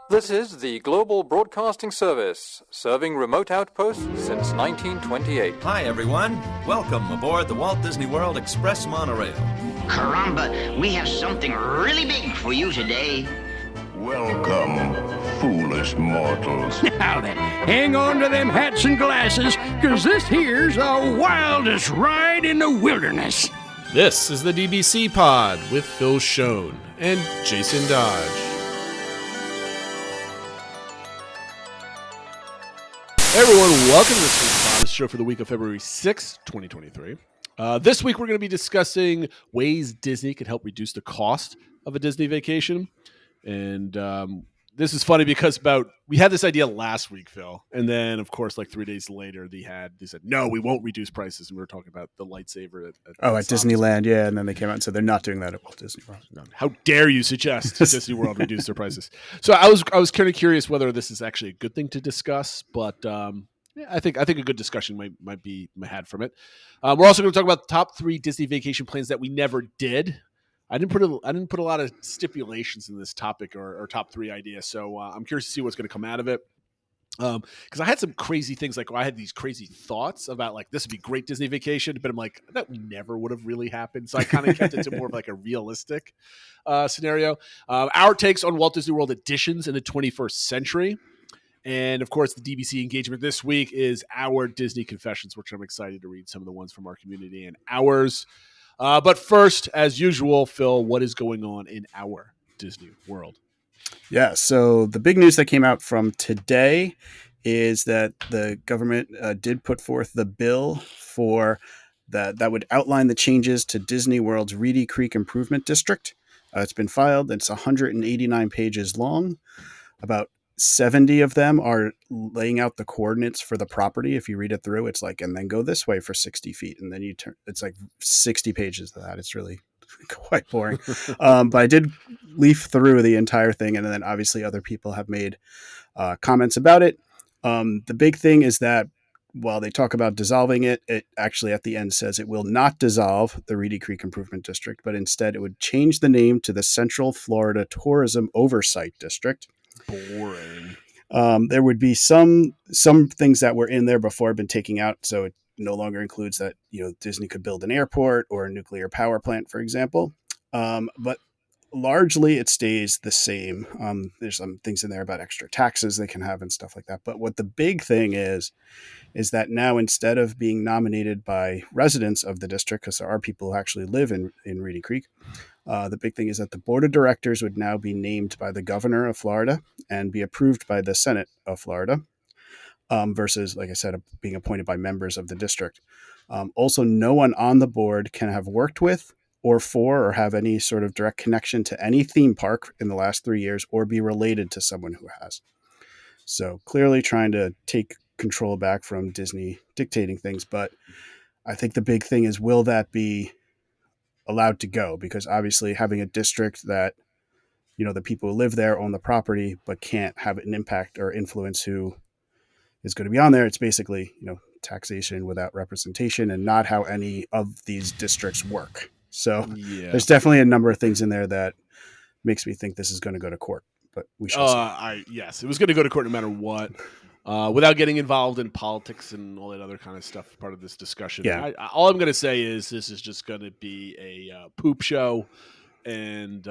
This is the Global Broadcasting Service, serving remote outposts since 1928. Hi, everyone. Welcome aboard the Walt Disney World Express monorail. Caramba, we have something really big for you today. Welcome, foolish mortals. Now then, hang on to them hats and glasses, because this here's the wildest ride in the wilderness. This is the DBC Pod with Phil Schoen and Jason Dodge. Hey everyone, welcome to this show for the week of February 6th, 2023. This week we're going to be discussing ways Disney can help reduce the cost of a Disney vacation. And this is funny because we had this idea last week, Phil, and then of course, like 3 days later, they said no, we won't reduce prices, and we were talking about the lightsaber at Disneyland, yeah, and then they came out and said they're not doing that at Walt Disney World. No. How dare you suggest Disney World reduce their prices? So I was kind of curious whether this is actually a good thing to discuss, but yeah, I think a good discussion might be had from it. We're also going to talk about the top 3 Disney vacation plans that we never did. I didn't put a lot of stipulations in this topic or top 3 idea, so I'm curious to see what's going to come out of it. Because I had some crazy things, like I had these crazy thoughts about like this would be great Disney vacation, but I'm like that never would have really happened. So I kind of kept it to more of like a realistic scenario. Our takes on Walt Disney World additions in the 21st century. And, of course, the DBC engagement this week is our Disney Confessions, which I'm excited to read some of the ones from our community and ours. But first, as usual, Phil, what is going on in our Disney World? Yeah, so the big news that came out from today is that the government did put forth the bill for that would outline the changes to Disney World's Reedy Creek Improvement District. It's been filed. It's 189 pages long. About 70 of them are laying out the coordinates for the property. If you read it through, it's like, and then go this way for 60 feet. And then you turn, it's like 60 pages of that. It's really quite boring. But I did leaf through the entire thing. And then obviously other people have made comments about it. The big thing is that while they talk about dissolving it, it actually at the end says it will not dissolve the Reedy Creek Improvement District, but instead it would change the name to the Central Florida Tourism Oversight District. Boring. There would be some things that were in there before have been taken out, so it no longer includes that Disney could build an airport or a nuclear power plant, for example. But largely it stays the same. There's some things in there about extra taxes they can have and stuff like that. But what the big thing is that now instead of being nominated by residents of the district, because there are people who actually live in Reedy Creek, the big thing is that the board of directors would now be named by the governor of Florida and be approved by the Senate of Florida, versus, like I said, being appointed by members of the district. Also, no one on the board can have worked with or for or have any sort of direct connection to any theme park in the last 3 years or be related to someone who has. So clearly trying to take control back from Disney dictating things. But I think the big thing is, will that be allowed to go? Because obviously having a district that, the people who live there own the property, but can't have an impact or influence who is going to be on there. It's basically, taxation without representation and not how any of these districts work. So There's definitely a number of things in there that makes me think this is going to go to court, but we shall see. Yes, it was going to go to court no matter what. Without getting involved in politics and all that other kind of stuff, part of this discussion. Yeah. All I'm going to say is this is just going to be a poop show. And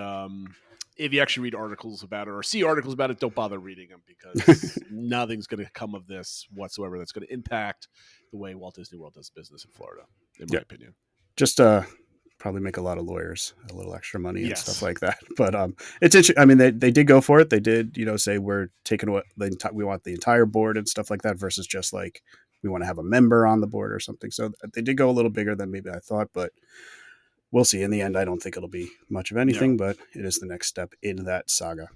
if you actually read articles about it or see articles about it, don't bother reading them, because nothing's going to come of this whatsoever that's going to impact the way Walt Disney World does business in Florida, in my opinion. Just probably make a lot of lawyers a little extra money and stuff like that. But it's interesting. I mean, they did go for it. They did, say we're taking what we want the entire board and stuff like that, versus just like we want to have a member on the board or something. So they did go a little bigger than maybe I thought, but we'll see. In the end, I don't think it'll be much of anything, but it is the next step in that saga.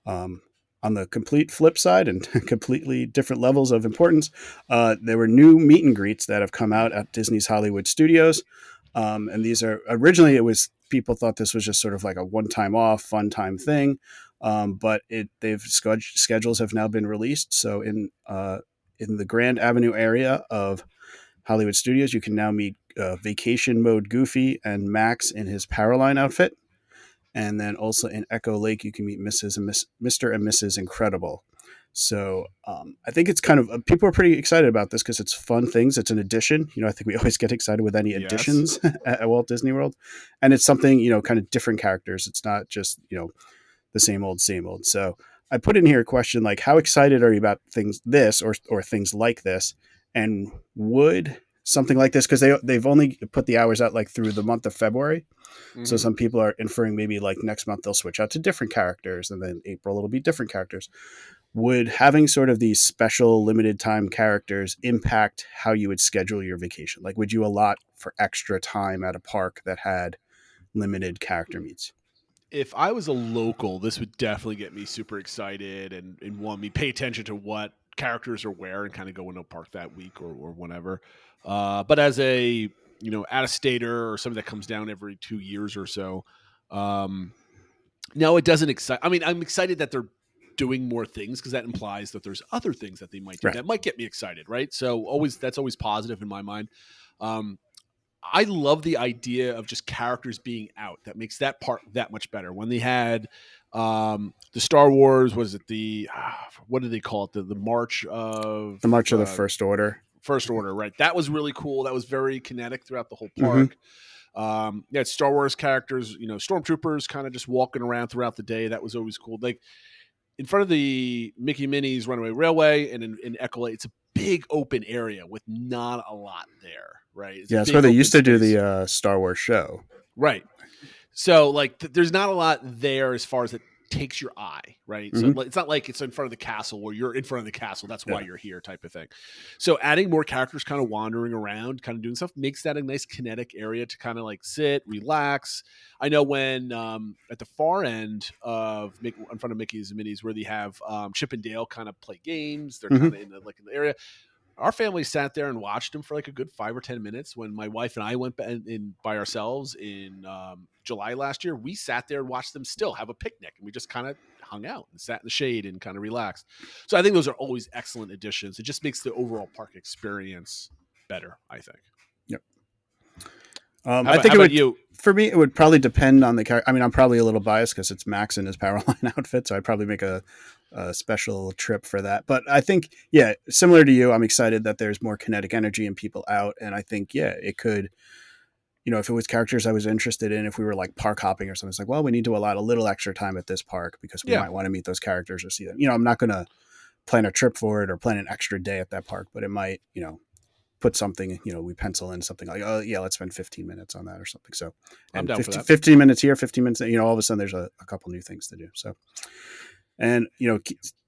On the complete flip side and completely different levels of importance, there were new meet and greets that have come out at Disney's Hollywood Studios. And these are, originally people thought this was just sort of like a one-time off, fun time thing. But schedules have now been released. So in the Grand Avenue area of Hollywood Studios, you can now meet Vacation Mode Goofy and Max in his Powerline outfit. And then also in Echo Lake, you can meet Mr. and Mrs. Incredible. So I think it's kind of people are pretty excited about this because it's fun things. It's an addition. I think we always get excited with any additions at Walt Disney World, and it's something kind of different characters. It's not just the same old, same old. So I put in here a question like, how excited are you about things this or things like this, and would something like this, because they've only put the hours out like through the month of February. Mm-hmm. So some people are inferring maybe like next month they'll switch out to different characters, and then April it'll be different characters. Would having sort of these special limited time characters impact how you would schedule your vacation? Like, would you allot for extra time at a park that had limited character meets? If I was a local, this would definitely get me super excited and want me pay attention to what characters are where and kind of go into a park that week or whenever. But as a out-of-stater or somebody that comes down every 2 years or so, no, it doesn't excite. I mean, I'm excited that they're doing more things because that implies that there's other things that they might do that might get me excited, right? So that's always positive in my mind. I love the idea of just characters being out. That makes that part that much better. When they had the Star Wars, was it what did they call it? The March of the First Order. First Order, right? That was really cool. That was very kinetic throughout the whole park. Mm-hmm. Star Wars characters, stormtroopers kind of just walking around throughout the day. That was always cool. Like in front of the Mickey Minnie's Runaway Railway and in Echo Lake, it's a big open area with not a lot there, right? It's where they used to do the Star Wars show. Right. So like there's not a lot there as far as it takes your eye, right? Mm-hmm. So it's not like it's in front of the castle where you're in front of the castle. That's why you're here type of thing. So adding more characters kind of wandering around, kind of doing stuff makes that a nice kinetic area to kind of like sit, relax. I know when at the far end in front of Mickey's and Minnie's where they have Chip and Dale kind of play games. They're kind of in the area. Our family sat there and watched them for like a good 5 or 10 minutes. When my wife and I went in by ourselves in July last year, we sat there and watched them still have a picnic, and we just kind of hung out and sat in the shade and kind of relaxed. So I think those are always excellent additions. It just makes the overall park experience better, I think. Yep. I think for me, it would probably depend on the character. I mean, I'm probably a little biased because it's Max in his Powerline outfit, so I'd probably make a special trip for that. But I think, similar to you, I'm excited that there's more kinetic energy and people out. And I think, it could, if it was characters I was interested in, if we were like park hopping or something, it's like, well, we need to allot a little extra time at this park because we might want to meet those characters or see them. I'm not going to plan a trip for it or plan an extra day at that park, but it might, put something, we pencil in something like, oh yeah, let's spend 15 minutes on that or something. So, and 15 minutes here, 15 minutes, all of a sudden there's a couple new things to do. So, and,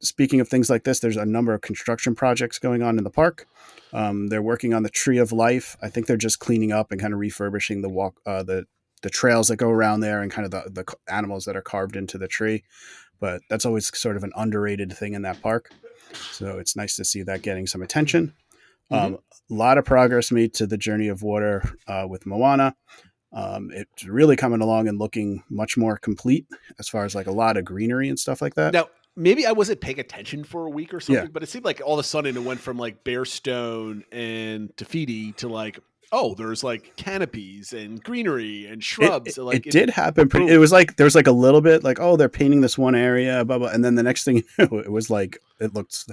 speaking of things like this, there's a number of construction projects going on in the park. They're working on the Tree of Life. I think they're just cleaning up and kind of refurbishing the trails that go around there and kind of the animals that are carved into the tree. But that's always sort of an underrated thing in that park. So it's nice to see that getting some attention. A lot of progress made to the Journey of Water with Moana. It's really coming along and looking much more complete as far as like a lot of greenery and stuff like that. Now, maybe I wasn't paying attention for a week or something, but it seemed like all of a sudden it went from like Bearstone and Te Fiti to like, oh, there's like canopies and greenery and shrubs. It did happen. It was like, there was like a little bit like, oh, they're painting this one area, blah, blah. And then the next thing you know, it was like, it looked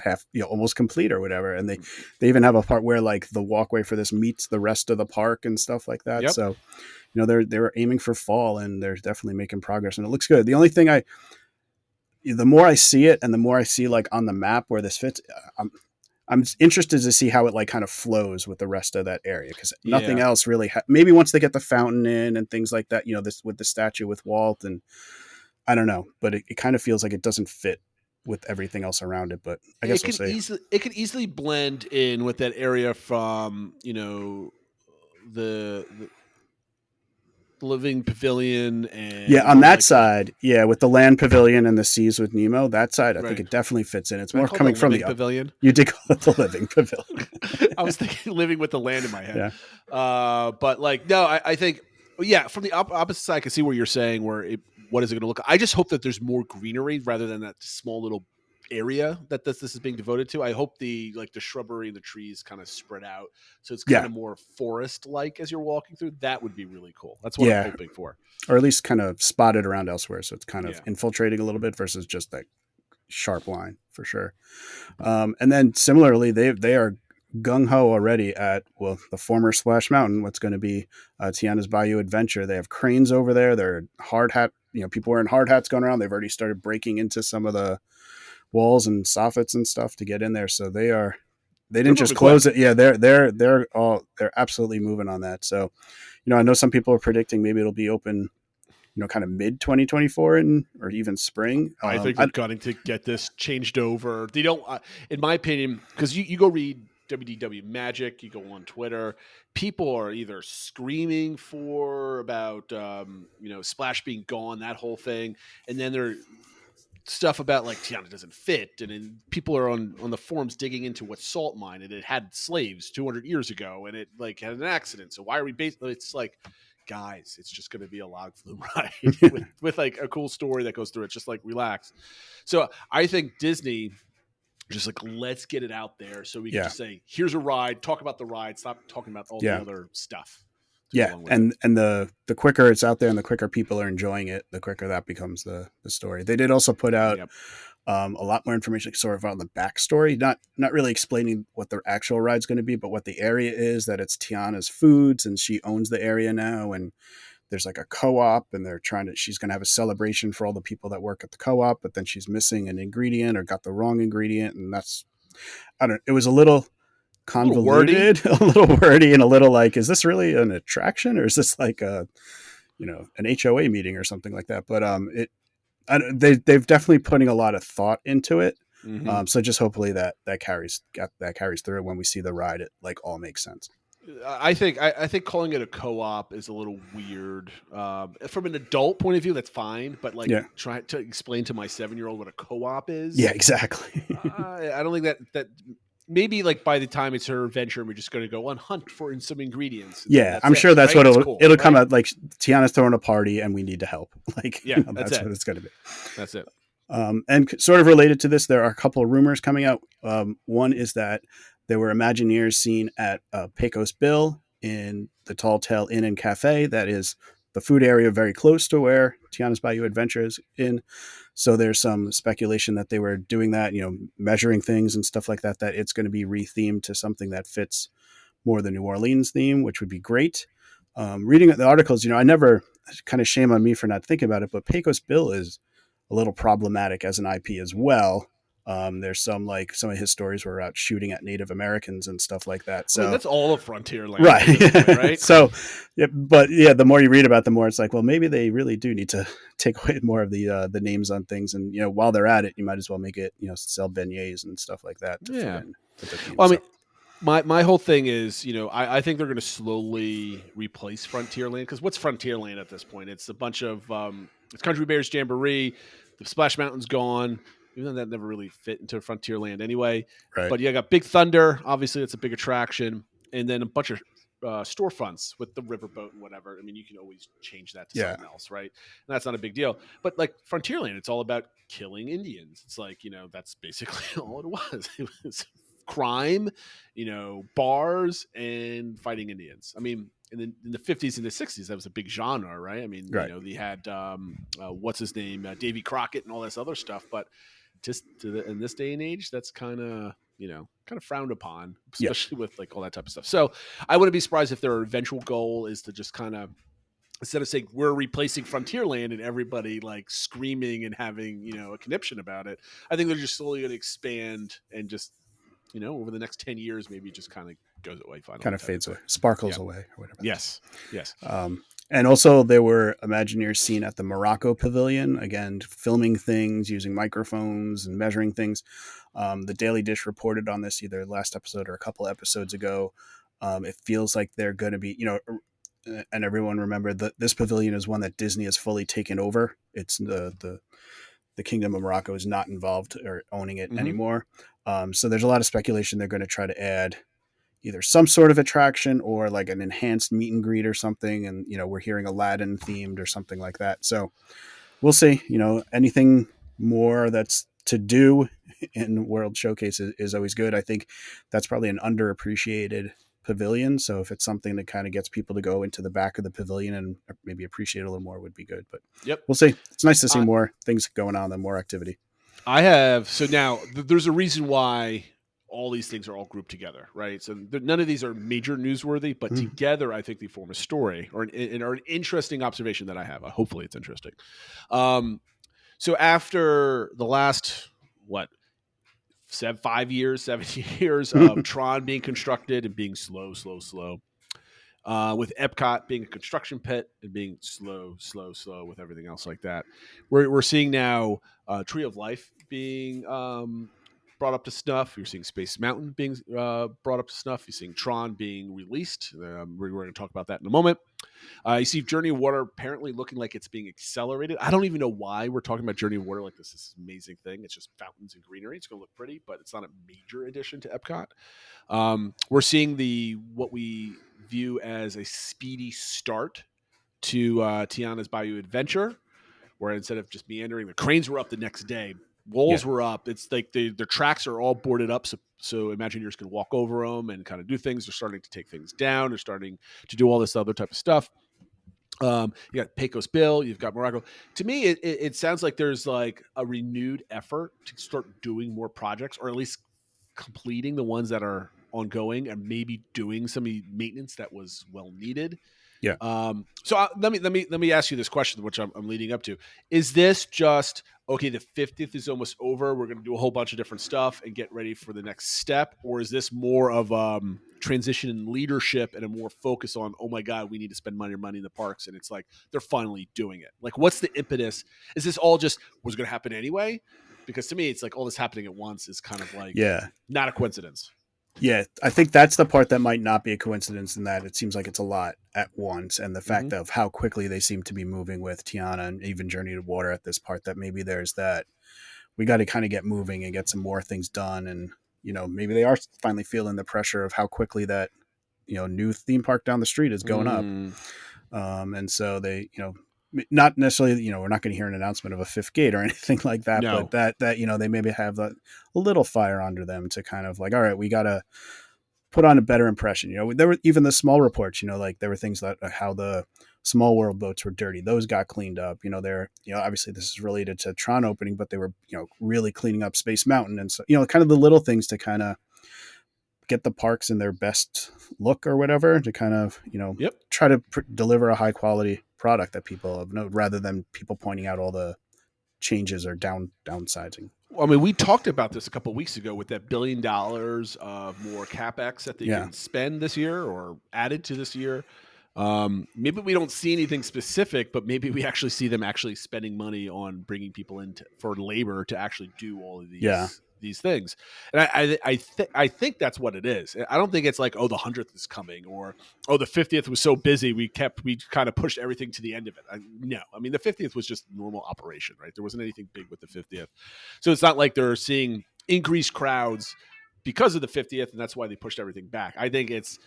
almost complete or whatever. And they even have a part where like the walkway for this meets the rest of the park and stuff like that. Yep. So, they're aiming for fall and they're definitely making progress and it looks good. The only thing the more I see it and the more I see like on the map where this fits, I'm interested to see how it like kind of flows with the rest of that area because nothing else really. Maybe once they get the fountain in and things like that, this with the statue with Walt and I don't know, but it kind of feels like it doesn't fit with everything else around it. But I guess it could easily blend in with that area from the Living Pavilion and on that side, with the Land Pavilion and the Seas with Nemo, that side I think it definitely fits in. It's more coming from the Pavilion. You did call it the Living Pavilion. I was thinking Living with the Land in my head. But like no, I think from the opposite side I can see what you're saying what is it going to look like. I just hope that there's more greenery rather than that small little area that this is being devoted to. I hope the shrubbery and the trees kind of spread out, so it's kind of more forest like as you're walking through. That would be really cool. That's what I'm hoping for, or at least kind of spotted around elsewhere, so it's kind of infiltrating a little bit versus just that sharp line for sure. And then similarly, they are gung ho already at the former Splash Mountain, what's going to be Tiana's Bayou Adventure. They have cranes over there. They're hard hat, people wearing hard hats going around. They've already started breaking into some of the walls and soffits and stuff to get in there. So they didn't just close it. Yeah, they're absolutely moving on that. So, I know some people are predicting maybe it'll be open, kind of mid 2024 or even spring. I think they're going to get this changed over. They don't, in my opinion, because you go read WDW Magic, you go on Twitter, people are either screaming about Splash being gone, that whole thing, and then they're stuff about like Tiana doesn't fit, and then people are on the forums digging into what salt mine, and it had slaves 200 years ago, and it like had an accident. So why are we it's like, guys, it's just going to be a log flume ride with like a cool story that goes through it. Just like relax. So I think Disney just like, let's get it out there so we can just say, here's a ride, talk about the ride, stop talking about all the other stuff. And the quicker it's out there and the quicker people are enjoying it, the quicker that becomes the story. They did also put out a lot more information sort of on the backstory, not really explaining what the actual ride's going to be, but what the area is, that it's Tiana's Foods and she owns the area now, and there's like a co-op, and she's going to have a celebration for all the people that work at the co-op, but then she's missing an ingredient or got the wrong ingredient. And it was a little convoluted, a little wordy, and a little like, is this really an attraction or is this like an HOA meeting or something like that? But they've definitely putting a lot of thought into it. Mm-hmm. So just hopefully that carries through when we see the ride, it like all makes sense. I think calling it a co-op is a little weird. From an adult point of view, that's fine. But like trying to explain to my 7-year-old what a co-op is. Yeah, exactly. I don't think that maybe like by the time it's her adventure, we're just going to go on hunt for some ingredients. Yeah, I'm sure that's right? What it'll come out like. Tiana's throwing a party and we need to help. Like, that's what it's going to be. That's it. And sort of related to this, there are a couple of rumors coming out. One is that there were Imagineers seen at Pecos Bill in the Tall Tale Inn and Cafe. That is the food area very close to where Tiana's Bayou Adventure is in. So there's some speculation that they were doing that, measuring things and stuff like that, that it's going to be rethemed to something that fits more the New Orleans theme, which would be great. Reading the articles, I never, kind of shame on me for not thinking about it, but Pecos Bill is a little problematic as an IP as well. There's some of his stories were out shooting at Native Americans and stuff like that. So that's all of Frontierland, right? Right. So, the more you read about it, the more it's like, well, maybe they really do need to take away more of the names on things, and while they're at it, you might as well make it sell beignets and stuff like that. Well, I mean, my whole thing is, I think they're going to slowly replace Frontierland, because what's Frontierland at this point? It's a bunch of it's Country Bears Jamboree. The Splash Mountain's gone. Even though that never really fit into Frontierland anyway. Right. But you got Big Thunder. Obviously, it's a big attraction. And then a bunch of storefronts with the riverboat and whatever. I mean, you can always change that to something else, right? And that's not a big deal. But like Frontierland, it's all about killing Indians. It's like, that's basically all it was. It was crime, bars, and fighting Indians. I mean, in the 50s and the 60s, that was a big genre, right? I mean, they had, what's his name? Davy Crockett and all this other stuff. But just in this day and age, that's kind of frowned upon, especially with like all that type of stuff. So I wouldn't be surprised if their eventual goal is to just kind of, instead of saying we're replacing Frontierland and everybody like screaming and having, a conniption about it, I think they're just slowly going to expand and just, over the next 10 years, maybe it just kind of goes away. Finally, kind of fades away, sparkles away, or whatever. Yes. And also there were Imagineers seen at the Morocco Pavilion, again, filming things, using microphones and measuring things. The Daily Dish reported on this either last episode or a couple episodes ago. It feels like they're going to be, and everyone remember that this pavilion is one that Disney has fully taken over. It's the Kingdom of Morocco is not involved or owning it anymore. So there's a lot of speculation they're going to try to add either some sort of attraction or like an enhanced meet and greet or something. And, we're hearing Aladdin themed or something like that. So we'll see, anything more that's to do in World Showcase is always good. I think that's probably an underappreciated pavilion. So if it's something that kind of gets people to go into the back of the pavilion and maybe appreciate it a little more, would be good. But we'll see. It's nice to see more things going on and more activity. There's a reason why all these things are all grouped together, right? So none of these are major newsworthy, but together I think they form a story or an interesting observation that I have. Hopefully it's interesting. So after the last, 7 years of Tron being constructed and being slow, with Epcot being a construction pit and being slow with everything else like that, we're seeing now Tree of Life being brought up to snuff. You're seeing Space Mountain being brought up to snuff. You're seeing Tron being released. We're going to talk about that in a moment. You see Journey of Water apparently looking like it's being accelerated. I don't even know why we're talking about Journey of Water like this is amazing thing. It's just fountains and greenery. It's going to look pretty, but it's not a major addition to Epcot. We're seeing what we view as a speedy start to Tiana's Bayou Adventure, where instead of just meandering, the cranes were up the next day. Walls were up. It's like their tracks are all boarded up, so Imagineers can walk over them and kind of do things. They're starting to take things down. They're starting to do all this other type of stuff. You got Pecos Bill. You've got Morocco. To me, it sounds like there's like a renewed effort to start doing more projects, or at least completing the ones that are ongoing, and maybe doing some maintenance that was well needed. Yeah. So let me ask you this question, which I'm leading up to. Is this just okay? The 50th is almost over. We're going to do a whole bunch of different stuff and get ready for the next step, or is this more of transition in leadership and a more focus on, oh my God, we need to spend money in the parks, and it's like they're finally doing it? Like, what's the impetus? Is this all just was going to happen anyway? Because to me, it's like all this happening at once is kind of like not a coincidence. Yeah, I think that's the part that might not be a coincidence, in that it seems like it's a lot at once, and the fact of how quickly they seem to be moving with Tiana and even Journey to Water at this part, that maybe there's that we got to kind of get moving and get some more things done, and maybe they are finally feeling the pressure of how quickly that new theme park down the street is going up, and so they not necessarily, we're not going to hear an announcement of a fifth gate or anything like that, but that they maybe have a little fire under them to kind of like, all right, we got to put on a better impression. There were even the small reports, like there were things that how the Small World boats were dirty. Those got cleaned up. They're, obviously this is related to Tron opening, but they were, really cleaning up Space Mountain. And so, kind of the little things to kind of get the parks in their best look or whatever, to kind of, try to deliver a high quality product that people have known, rather than people pointing out all the changes or downsizing. I mean, we talked about this a couple of weeks ago with that $1 billion of more CapEx that they can spend this year or added to this year. Maybe we don't see anything specific, but maybe we actually see them actually spending money on bringing people in for labor to actually do all of these things. And I think that's what it is. I don't think it's like, oh, the 100th is coming, or, oh, the 50th was so busy we kind of pushed everything to the end of it. No, I mean, the 50th was just normal operation, right? There wasn't anything big with the 50th. So it's not like they're seeing increased crowds because of the 50th, and that's why they pushed everything back. I think it's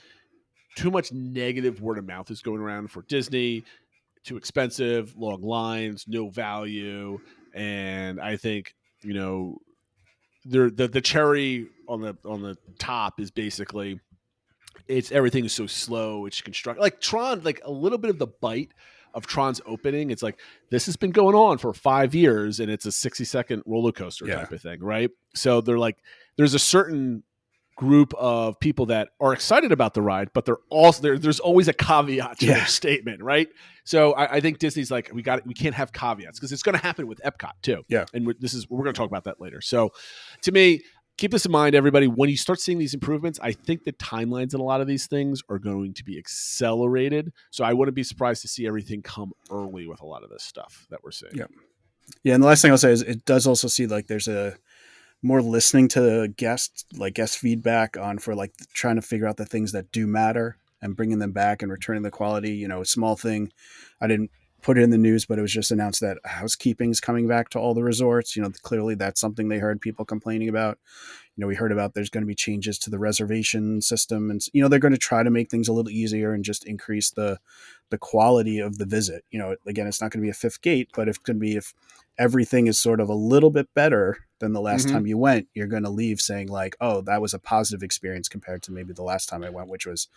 too much negative word of mouth is going around for Disney. Too expensive, long lines, no value. And I think, the cherry on the top is basically everything is so slow. It's constructed like Tron, like a little bit of the bite of Tron's opening. It's like, this has been going on for 5 years and it's a 60-second roller coaster type of thing. Right. So they're like, there's a certain group of people that are excited about the ride, but they're also there's always a caveat to their statement. Right. So I think Disney's like, we can't have caveats, because it's going to happen with Epcot too. Yeah. And we're going to talk about that later. So to me, keep this in mind, everybody. When you start seeing these improvements, I think the timelines in a lot of these things are going to be accelerated. So I wouldn't be surprised to see everything come early with a lot of this stuff that we're seeing. Yeah. Yeah. And the last thing I'll say is it does also see like there's a more listening to guest feedback for like trying to figure out the things that do matter and bringing them back and returning the quality. A small thing I didn't put it in the news, but it was just announced that housekeeping's coming back to all the resorts. Clearly that's something they heard people complaining about. We heard about there's going to be changes to the reservation system, and they're going to try to make things a little easier and just increase the quality of the visit. Again, it's not going to be a fifth gate, but if everything is sort of a little bit better than the last time you went, you're going to leave saying like, oh, that was a positive experience compared to maybe the last time I went, which was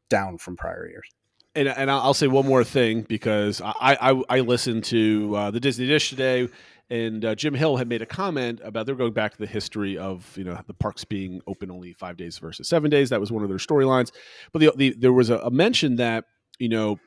down from prior years. And I'll say one more thing, because I listened to the Disney Dish today, and Jim Hill had made a comment about they're going back to the history of the parks being open only 5 days versus 7 days. That was one of their storylines. But there was a mention that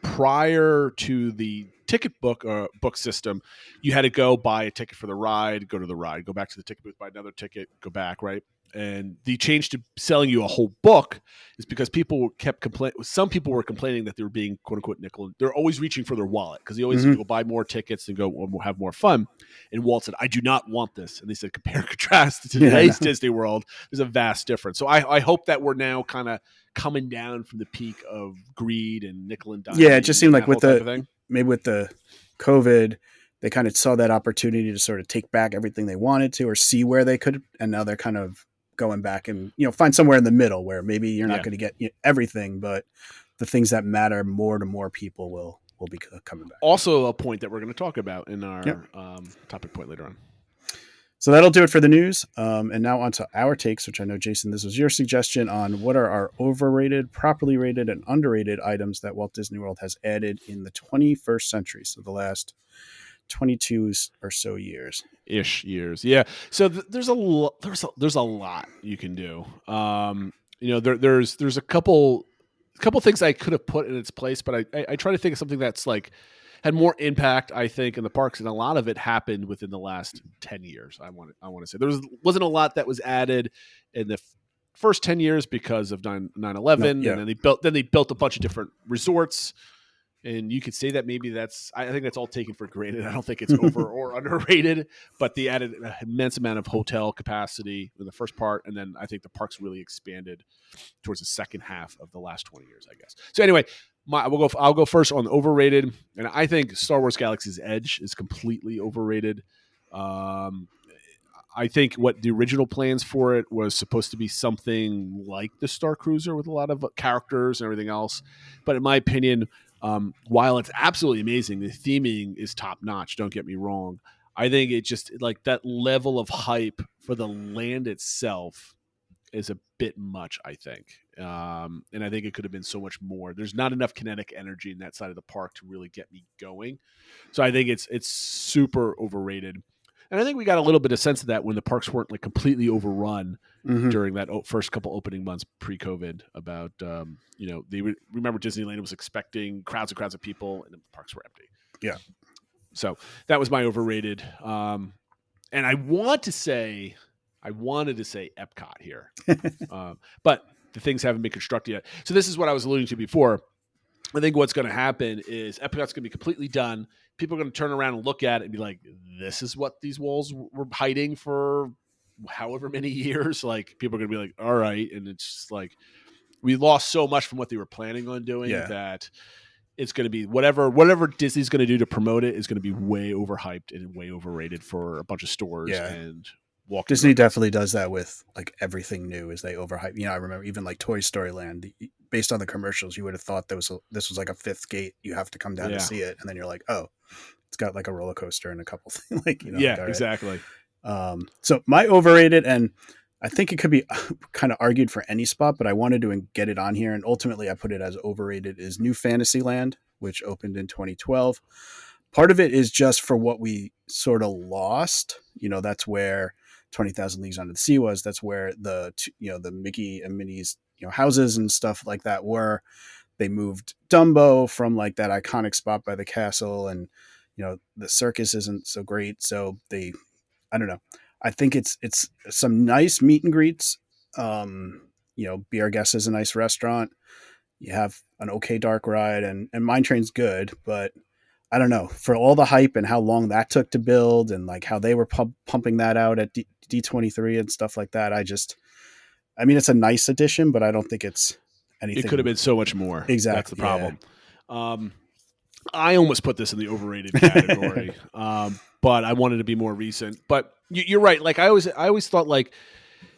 prior to the ticket book system, you had to go buy a ticket for the ride, go to the ride, go back to the ticket booth, buy another ticket, go back, right? And the change to selling you a whole book is because people kept complaining. Some people were complaining that they were being quote unquote nickel. They're always reaching for their wallet because they always go buy more tickets and go have more fun. And Walt said, I do not want this. And they said, compare and contrast to today's Disney World. There's a vast difference. So I hope that we're now kind of coming down from the peak of greed and nickel and dime. Yeah, it just seemed like with the COVID, they kind of saw that opportunity to sort of take back everything they wanted to or see where they could. And now they're kind of going back and find somewhere in the middle where maybe you're not going to get everything, but the things that matter more to more people will be coming back. Also a point that we're going to talk about in our topic point later on. So that'll do it for the news. And now on to our takes, which I know, Jason, this was your suggestion on what are our overrated, properly rated, and underrated items that Walt Disney World has added in the 21st century. So the last 22 or so years. Yeah. So there's a lot you can do. There's a couple things I could have put in its place, but I try to think of something that's like had more impact, I think, in the parks, and a lot of it happened within the last 10 years. I want to say wasn't a lot that was added in the first 10 years because of 9/11, and then they built a bunch of different resorts. And you could say that maybe I think that's all taken for granted. I don't think it's over or underrated, but they added an immense amount of hotel capacity in the first part. And then I think the parks really expanded towards the second half of the last 20 years, I guess. So anyway, I'll go first on overrated. And I think Star Wars Galaxy's Edge is completely overrated. I think what the original plans for it was supposed to be something like the Star Cruiser with a lot of characters and everything else. But in my opinion, while it's absolutely amazing, the theming is top notch. Don't get me wrong. I think it just like that level of hype for the land itself is a bit much, I think. And I think it could have been so much more. There's not enough kinetic energy in that side of the park to really get me going. So I think it's super overrated. And I think we got a little bit of sense of that when the parks weren't like completely overrun during that first couple opening months pre-COVID. About remember Disneyland was expecting crowds and crowds of people, and the parks were empty. Yeah, so that was my overrated. And I wanted to say Epcot here, but the things haven't been constructed yet. So this is what I was alluding to before. I think what's going to happen is Epcot's going to be completely done. People are going to turn around and look at it and be like, this is what these walls were hiding for however many years. Like, people are going to be like, all right. And it's just like, we lost so much from what they were planning on doing that it's going to be whatever Disney's going to do to promote it is going to be way overhyped and way overrated for a bunch of stores and walking. Disney definitely does that with like everything new is they overhype. I remember even like Toy Story Land, based on the commercials, you would have thought this was like a fifth gate. You have to come down to see it. And then you're like, oh, it's got like a roller coaster and a couple things exactly. So my overrated, and I think it could be kind of argued for any spot, but I wanted to get it on here. And ultimately I put it as overrated is New Fantasyland, which opened in 2012. Part of it is just for what we sort of lost. That's where 20,000 Leagues Under the Sea was. That's where the Mickey and Minnie's houses and stuff like that were. They moved Dumbo from like that iconic spot by the castle, and the circus isn't so great. So I don't know. I think it's some nice meet and greets. Be Our Guest is a nice restaurant. You have an okay dark ride, and Mine Train's good, but I don't know, for all the hype and how long that took to build and like how they were pumping that out at D23 and stuff like that. It's a nice addition, but I don't think it's anything. It could have been so much more. Exactly. That's the problem. I almost put this in the overrated category, but I wanted to be more recent. But you're right. Like I always thought, like,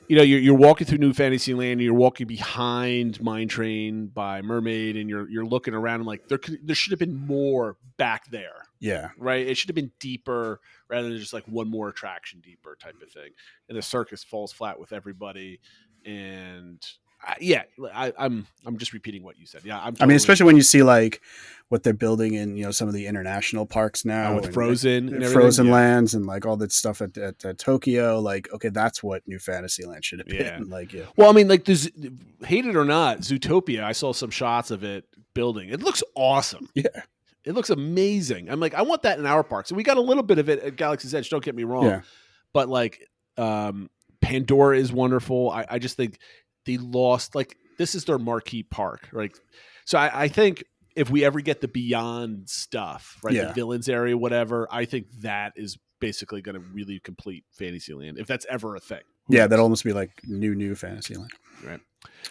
you know, you're walking through New Fantasyland, and you're walking behind Mine Train by Mermaid, and you're looking around, and like there should have been more back there. Yeah. Right. It should have been deeper rather than just like one more attraction deeper type of thing. And the circus falls flat with everybody. And I'm just repeating what you said. Yeah. I mean, especially when you see like what they're building in, you know, some of the international parks now with Frozen and Frozen lands and like all that stuff at Tokyo. Like, okay, that's what New Fantasyland should have been. Yeah. Like, yeah. Well, I mean, like this, hate it or not, Zootopia, I saw some shots of it building. It looks awesome. Yeah. It looks amazing. I'm like, I want that in our parks. And we got a little bit of it at Galaxy's Edge. Don't get me wrong. Yeah. But like, Pandora is wonderful. I just think they lost, like, this is their marquee park, right? So I think if we ever get the Beyond stuff, right, the villains area, whatever, I think that is basically going to really complete Fantasyland, if that's ever a thing. Yeah, that'll almost be like new Fantasyland. Right.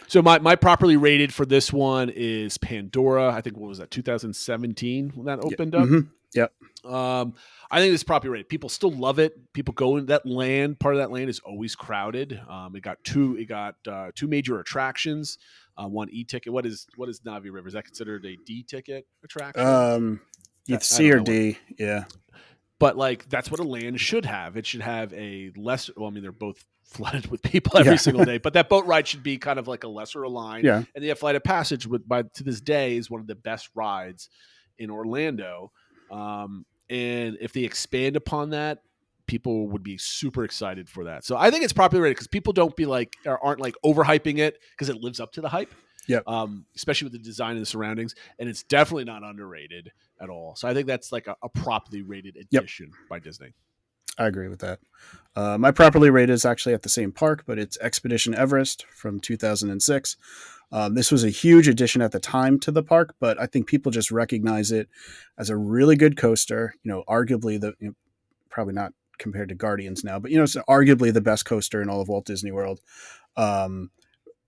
So my properly rated for this one is Pandora. I think, what was that, 2017 when that opened up? Mm-hmm. Yep. I think it's properly rated. People still love it. People go in that land. Part of that land is always crowded. It got two major attractions. One e-ticket. What is Navi River? Is that considered a D ticket attraction? It's C or D. Yeah. But like, that's what a land should have. It should have a lesser. Well, I mean, they're both flooded with people every single day, but that boat ride should be kind of like a lesser line. Yeah. And the Flight of Passage, to this day, is one of the best rides in Orlando. And if they expand upon that, people would be super excited for that. So I think it's properly rated because people aren't like overhyping it because it lives up to the hype. Yeah. Especially with the design and the surroundings, and it's definitely not underrated at all. So I think that's like a properly rated addition by Disney. I agree with that. My properly rated is actually at the same park, but it's Expedition Everest from 2006. This was a huge addition at the time to the park, but I think people just recognize it as a really good coaster. You know, arguably probably not compared to Guardians now, but you know, it's arguably the best coaster in all of Walt Disney World.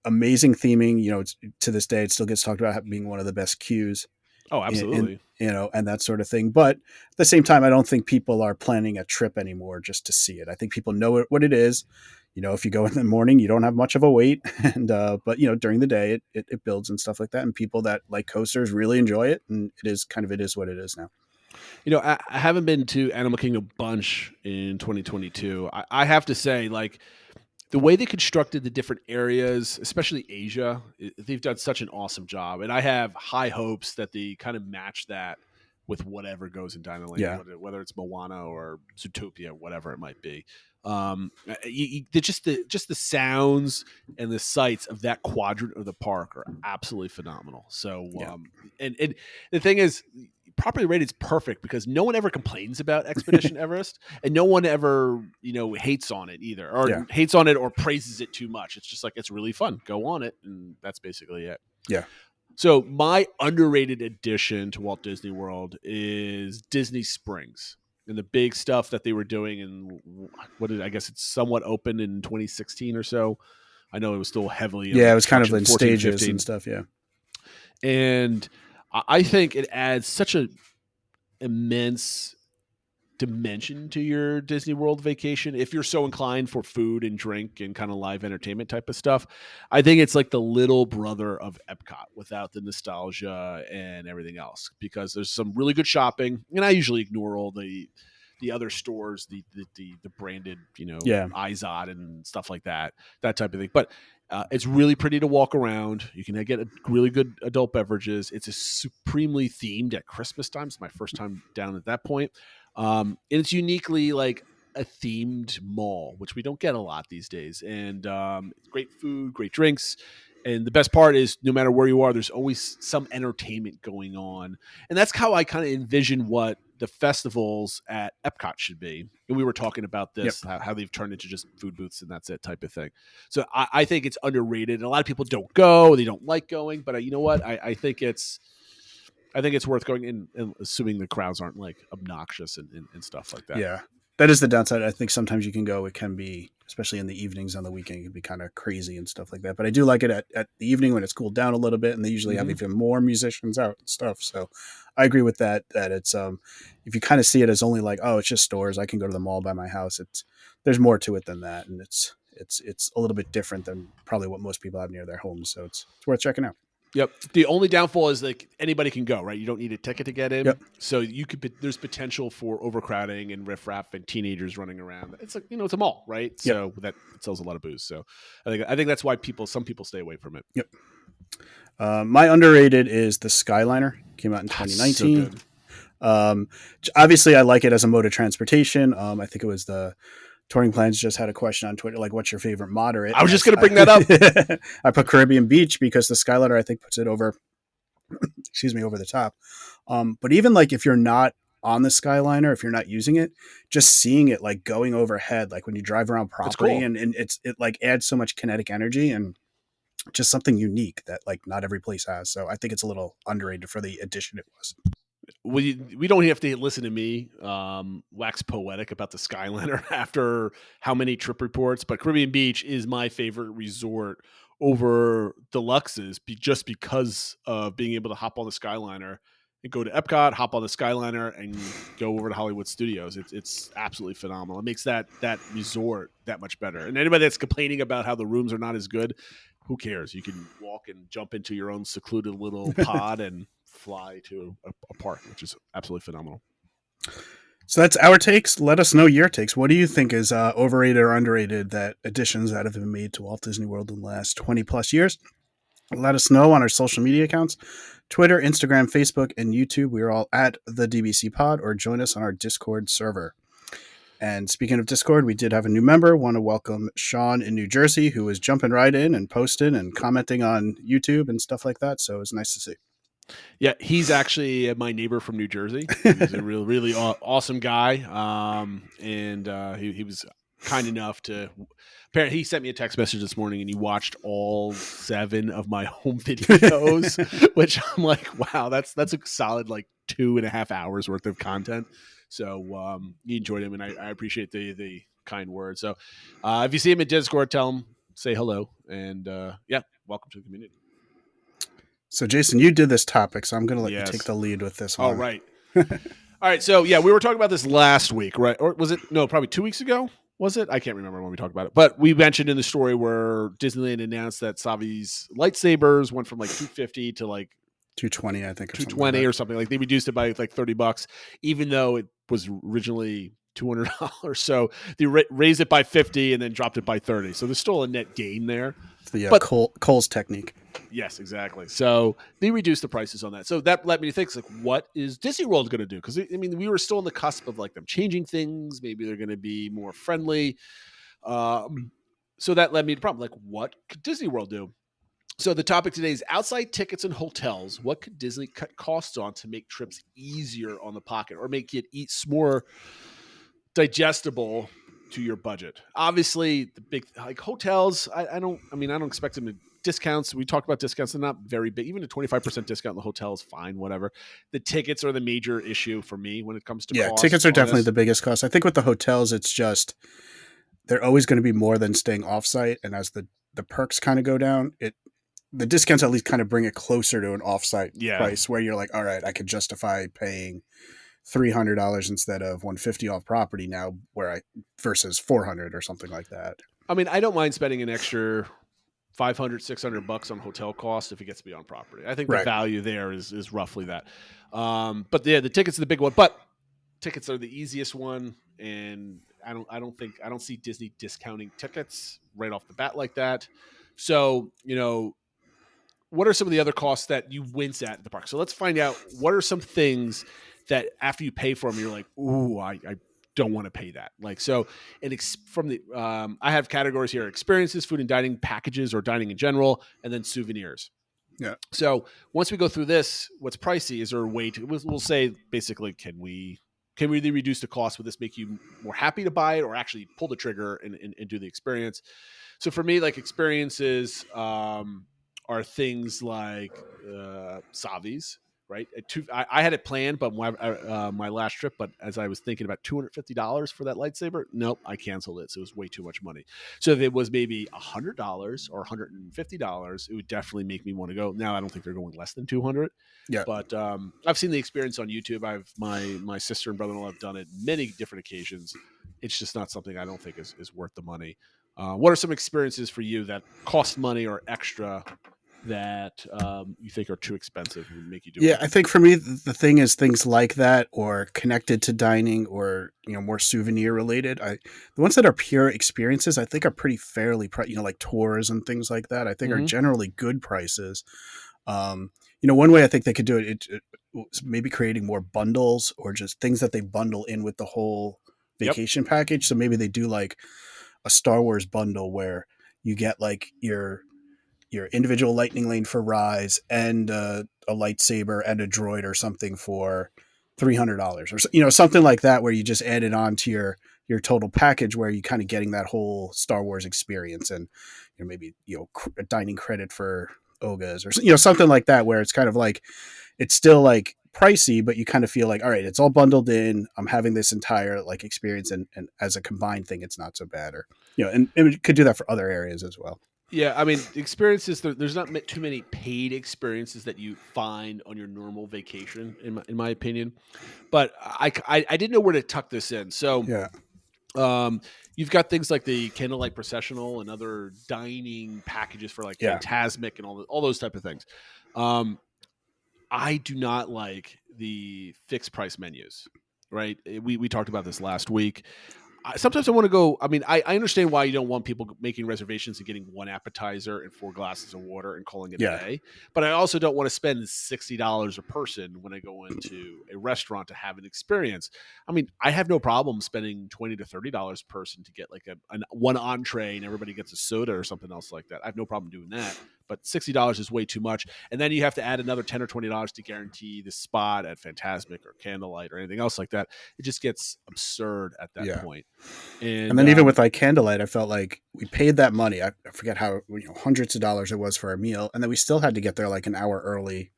Amazing theming. You know, to this day, it still gets talked about being one of the best queues. Oh, absolutely. You know, and that sort of thing. But at the same time, I don't think people are planning a trip anymore just to see it. I think people know what it is. You know, if you go in the morning, you don't have much of a wait, and but you know, during the day, it builds and stuff like that. And people that like coasters really enjoy it, and it is what it is now. You know, I haven't been to Animal Kingdom bunch in 2022. I have to say, like, the way they constructed the different areas, especially Asia, they've done such an awesome job. And I have high hopes that they kind of match that with whatever goes in Dinoland, whether it's Moana or Zootopia, whatever it might be. Just the sounds and the sights of that quadrant of the park are absolutely phenomenal. So, and the thing is, properly rated is perfect because no one ever complains about Expedition Everest, and no one ever, you know, hates on it either, or hates on it or praises it too much. It's just like, it's really fun. Go on it, and that's basically it. Yeah. So my underrated addition to Walt Disney World is Disney Springs and the big stuff that they were doing. And I guess it's somewhat open in 2016 or so. I know it was still heavily. Yeah, it was kind of in 14, stages 15. and stuff. Yeah. And I think it adds such an immense dimension to your Disney World vacation if you're so inclined for food and drink and kind of live entertainment type of stuff. I think it's like the little brother of Epcot without the nostalgia and everything else, because there's some really good shopping, and I usually ignore all the other stores, the branded, you know, Izod and stuff like that type of thing. But it's really pretty to walk around. You can get really good adult beverages. It's a supremely themed at Christmas time. It's my first time down at that point. And it's uniquely like a themed mall, which we don't get a lot these days. And great food, great drinks. And the best part is, no matter where you are, there's always some entertainment going on. And that's how I kind of envision what the festivals at Epcot should be. And we were talking about this, how they've turned into just food booths and that's it type of thing. So I think it's underrated. And a lot of people don't go. They don't like going. But you know what? I think it's worth going in, assuming the crowds aren't like obnoxious and stuff like that. Yeah. that is the downside. I think sometimes you can go. It can be, especially in the evenings on the weekend, it can be kind of crazy and stuff like that. But I do like it at the evening when it's cooled down a little bit, and they usually have even more musicians out and stuff. So I agree with that. That it's if you kind of see it as only like, oh, it's just stores, I can go to the mall by my house. There's more to it than that, and it's a little bit different than probably what most people have near their homes. So it's worth checking out. Yep. The only downfall is like anybody can go, right? You don't need a ticket to get in. Yep. So there's potential for overcrowding and riffraff and teenagers running around. It's like, it's a mall, right? Yep. So that sells a lot of booze. So I think that's why some people stay away from it. Yep. My underrated is the Skyliner. Came out in 2019. So Obviously I like it as a mode of transportation. I think it was the Touring Plans just had a question on Twitter, like, what's your favorite moderate? I was just going to bring that up. I put Caribbean Beach because the Skyliner, I think, puts it over, over the top. But even like if you're not on the Skyliner, if you're not using it, just seeing it like going overhead, like when you drive around property, cool. and it like adds so much kinetic energy and just something unique that like not every place has. So I think it's a little underrated for the addition it was. We don't have to listen to me wax poetic about the Skyliner after how many trip reports, but Caribbean Beach is my favorite resort over deluxes just because of being able to hop on the Skyliner and go to Epcot, hop on the Skyliner, and go over to Hollywood Studios. It's absolutely phenomenal. It makes that resort that much better. And anybody that's complaining about how the rooms are not as good, who cares? You can walk and jump into your own secluded little pod and fly to a park, which is absolutely phenomenal. So that's our takes. Let us know your takes. What do you think is overrated or underrated that additions that have been made to Walt Disney World in the last 20 plus years? Let us know on our social media accounts, Twitter, Instagram, Facebook, and YouTube. We are all at the DBC Pod, or join us on our Discord server. And speaking of Discord, we did have a new member. Want to welcome Sean in New Jersey, who was jumping right in and posting and commenting on YouTube and stuff like that. So it was nice to see. Yeah, he's actually my neighbor from New Jersey. He's a really awesome guy. He was kind enough to. Apparently, he sent me a text message this morning, and he watched all 7 of my home videos, which I'm like, wow, that's a solid like 2.5 hours worth of content. So he enjoyed him, and I appreciate the kind words. So if you see him in Discord, tell him, say hello, and welcome to the community. So, Jason, you did this topic, so I'm going to let you take the lead with this one. All right. All right. So, we were talking about this last week, right? Or was it? No, probably 2 weeks ago. Was it? I can't remember when we talked about it. But we mentioned in the story where Disneyland announced that Savi's lightsabers went from like $250 to like $220, I think. Or $220 or something. Like they reduced it by like $30, even though it was originally $200. So they raised it by $50 and then dropped it by $30. So there's still a net gain there. The Kohl's technique. Yes, exactly. So they reduced the prices on that. So that led me to think, like, what is Disney World going to do? Because, I mean, we were still on the cusp of, like, them changing things. Maybe they're going to be more friendly. So that led me to the problem. Like, what could Disney World do? So the topic today is outside tickets and hotels. What could Disney cut costs on to make trips easier on the pocket or make it more digestible to your budget? Obviously, the big like hotels. I don't expect them to discounts. We talked about discounts. They're not very big. Even a 25% discount in the hotel is fine. Whatever. The tickets are the major issue for me when it comes to cost. Tickets are definitely the biggest cost. I think with the hotels, it's just they're always going to be more than staying offsite, and as the perks kind of go down, the discounts at least kind of bring it closer to an offsite price where you're like, all right, I could justify paying $300 instead of $150 off property now, versus $400 or something like that. I mean, I don't mind spending an extra $500-$600 on hotel costs if it gets to be on property. I think the value there is roughly that. But the tickets are the big one. But tickets are the easiest one, and I don't see Disney discounting tickets right off the bat like that. So, what are some of the other costs that you wince at the park? So let's find out what are some things that after you pay for them, you're like, ooh, I don't want to pay that. Like, so, and from the, I have categories here: experiences, food and dining, packages or dining in general, and then souvenirs. Yeah. So once we go through this, what's pricey? Is there a way to, we'll say basically, can we really reduce the cost? Would this make you more happy to buy it or actually pull the trigger and do the experience? So for me, like experiences, are things like Savi's, right? I had it planned, but my last trip, but as I was thinking about $250 for that lightsaber, nope, I canceled it. So it was way too much money. So if it was maybe $100 or $150, it would definitely make me want to go. Now I don't think they're going less than 200. Yeah. But I've seen the experience on YouTube. My sister and brother-in-law have done it many different occasions. It's just not something I don't think is worth the money. What are some experiences for you that cost money or extra that you think are too expensive and make you do it? I think for me the thing is things like that, or connected to dining, or more souvenir related. The ones that are pure experiences, I think, are pretty fairly like tours and things like that, I think are generally good prices. One way I think they could do it, maybe creating more bundles, or just things that they bundle in with the whole vacation package. So maybe they do like a Star Wars bundle where you get like your individual lightning lane for Rise and a lightsaber and a droid or something for $300, or something like that, where you just add it on to your total package, where you kind of getting that whole Star Wars experience, and maybe a dining credit for Oga's, or something like that, where it's kind of like it's still like pricey, but you kind of feel like, all right, it's all bundled in. I'm having this entire like experience, and as a combined thing, it's not so bad. Or and we could do that for other areas as well. Yeah, I mean, experiences. There's not too many paid experiences that you find on your normal vacation, in my opinion. But I didn't know where to tuck this in. So you've got things like the Candlelight Processional and other dining packages for like Fantasmic and all those type of things. I do not like the fixed price menus. Right? We talked about this last week. Sometimes I want to go. I mean, I understand why you don't want people making reservations and getting one appetizer and 4 glasses of water and calling it a day. But I also don't want to spend $60 a person when I go into a restaurant to have an experience. I mean, I have no problem spending $20 to $30 a person to get like one entree and everybody gets a soda or something else like that. I have no problem doing that. But $60 is way too much. And then you have to add another $10 or $20 to guarantee the spot at Fantasmic or Candlelight or anything else like that. It just gets absurd at that point. And then even with like Candlelight, I felt like we paid that money. I forget how hundreds of dollars it was for a meal, and then we still had to get there like an hour early.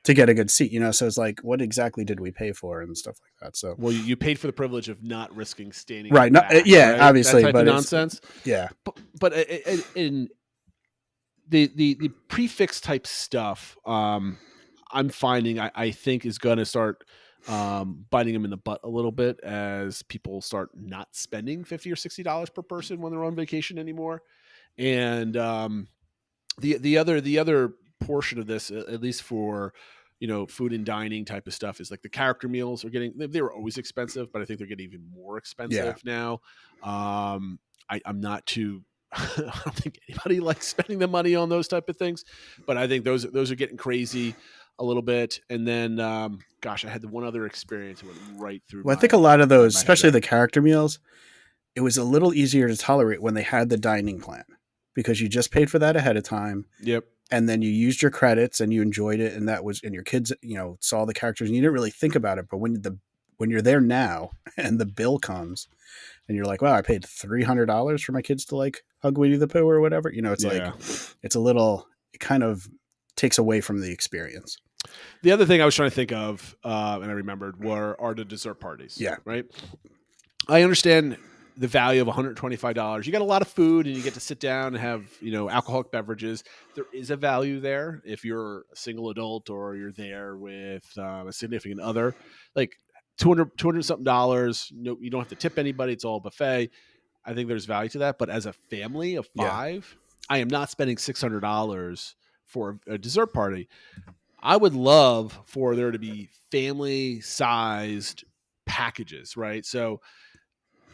To get a good seat, so it's like, what exactly did we pay for and stuff like that? So, well, you paid for the privilege of not risking standing, right? Back, right? Obviously, that type but of nonsense. But in the prefix type stuff, I'm finding I think is going to start biting them in the butt a little bit as people start not spending $50 or $60 per person when they're on vacation anymore. And the other portion of this, at least for food and dining type of stuff, is like the character meals are they were always expensive, but I think they're getting even more expensive now. I'm not too I don't think anybody likes spending the money on those type of things, but I think those are getting crazy a little bit. And then I had the one other experience that went right through. Well, I think a lot of those, especially the character meals, it was a little easier to tolerate when they had the dining plan, because you just paid for that ahead of time. And then you used your credits and you enjoyed it, and your kids, saw the characters, and you didn't really think about it. But when you're there now and the bill comes, and you're like, wow, I paid $300 for my kids to like hug Winnie the Pooh or whatever. It's like, it kind of takes away from the experience. The other thing I was trying to think of, and I remembered, are the dessert parties. Right. I understand the value of $125. You got a lot of food and you get to sit down and have, alcoholic beverages. There is a value there if you're a single adult or you're there with a significant other. Like $200 something dollars. No, you don't have to tip anybody. It's all buffet. I think there's value to that. But as a family of 5, I am not spending $600 for a dessert party. I would love for there to be family-sized packages, right? So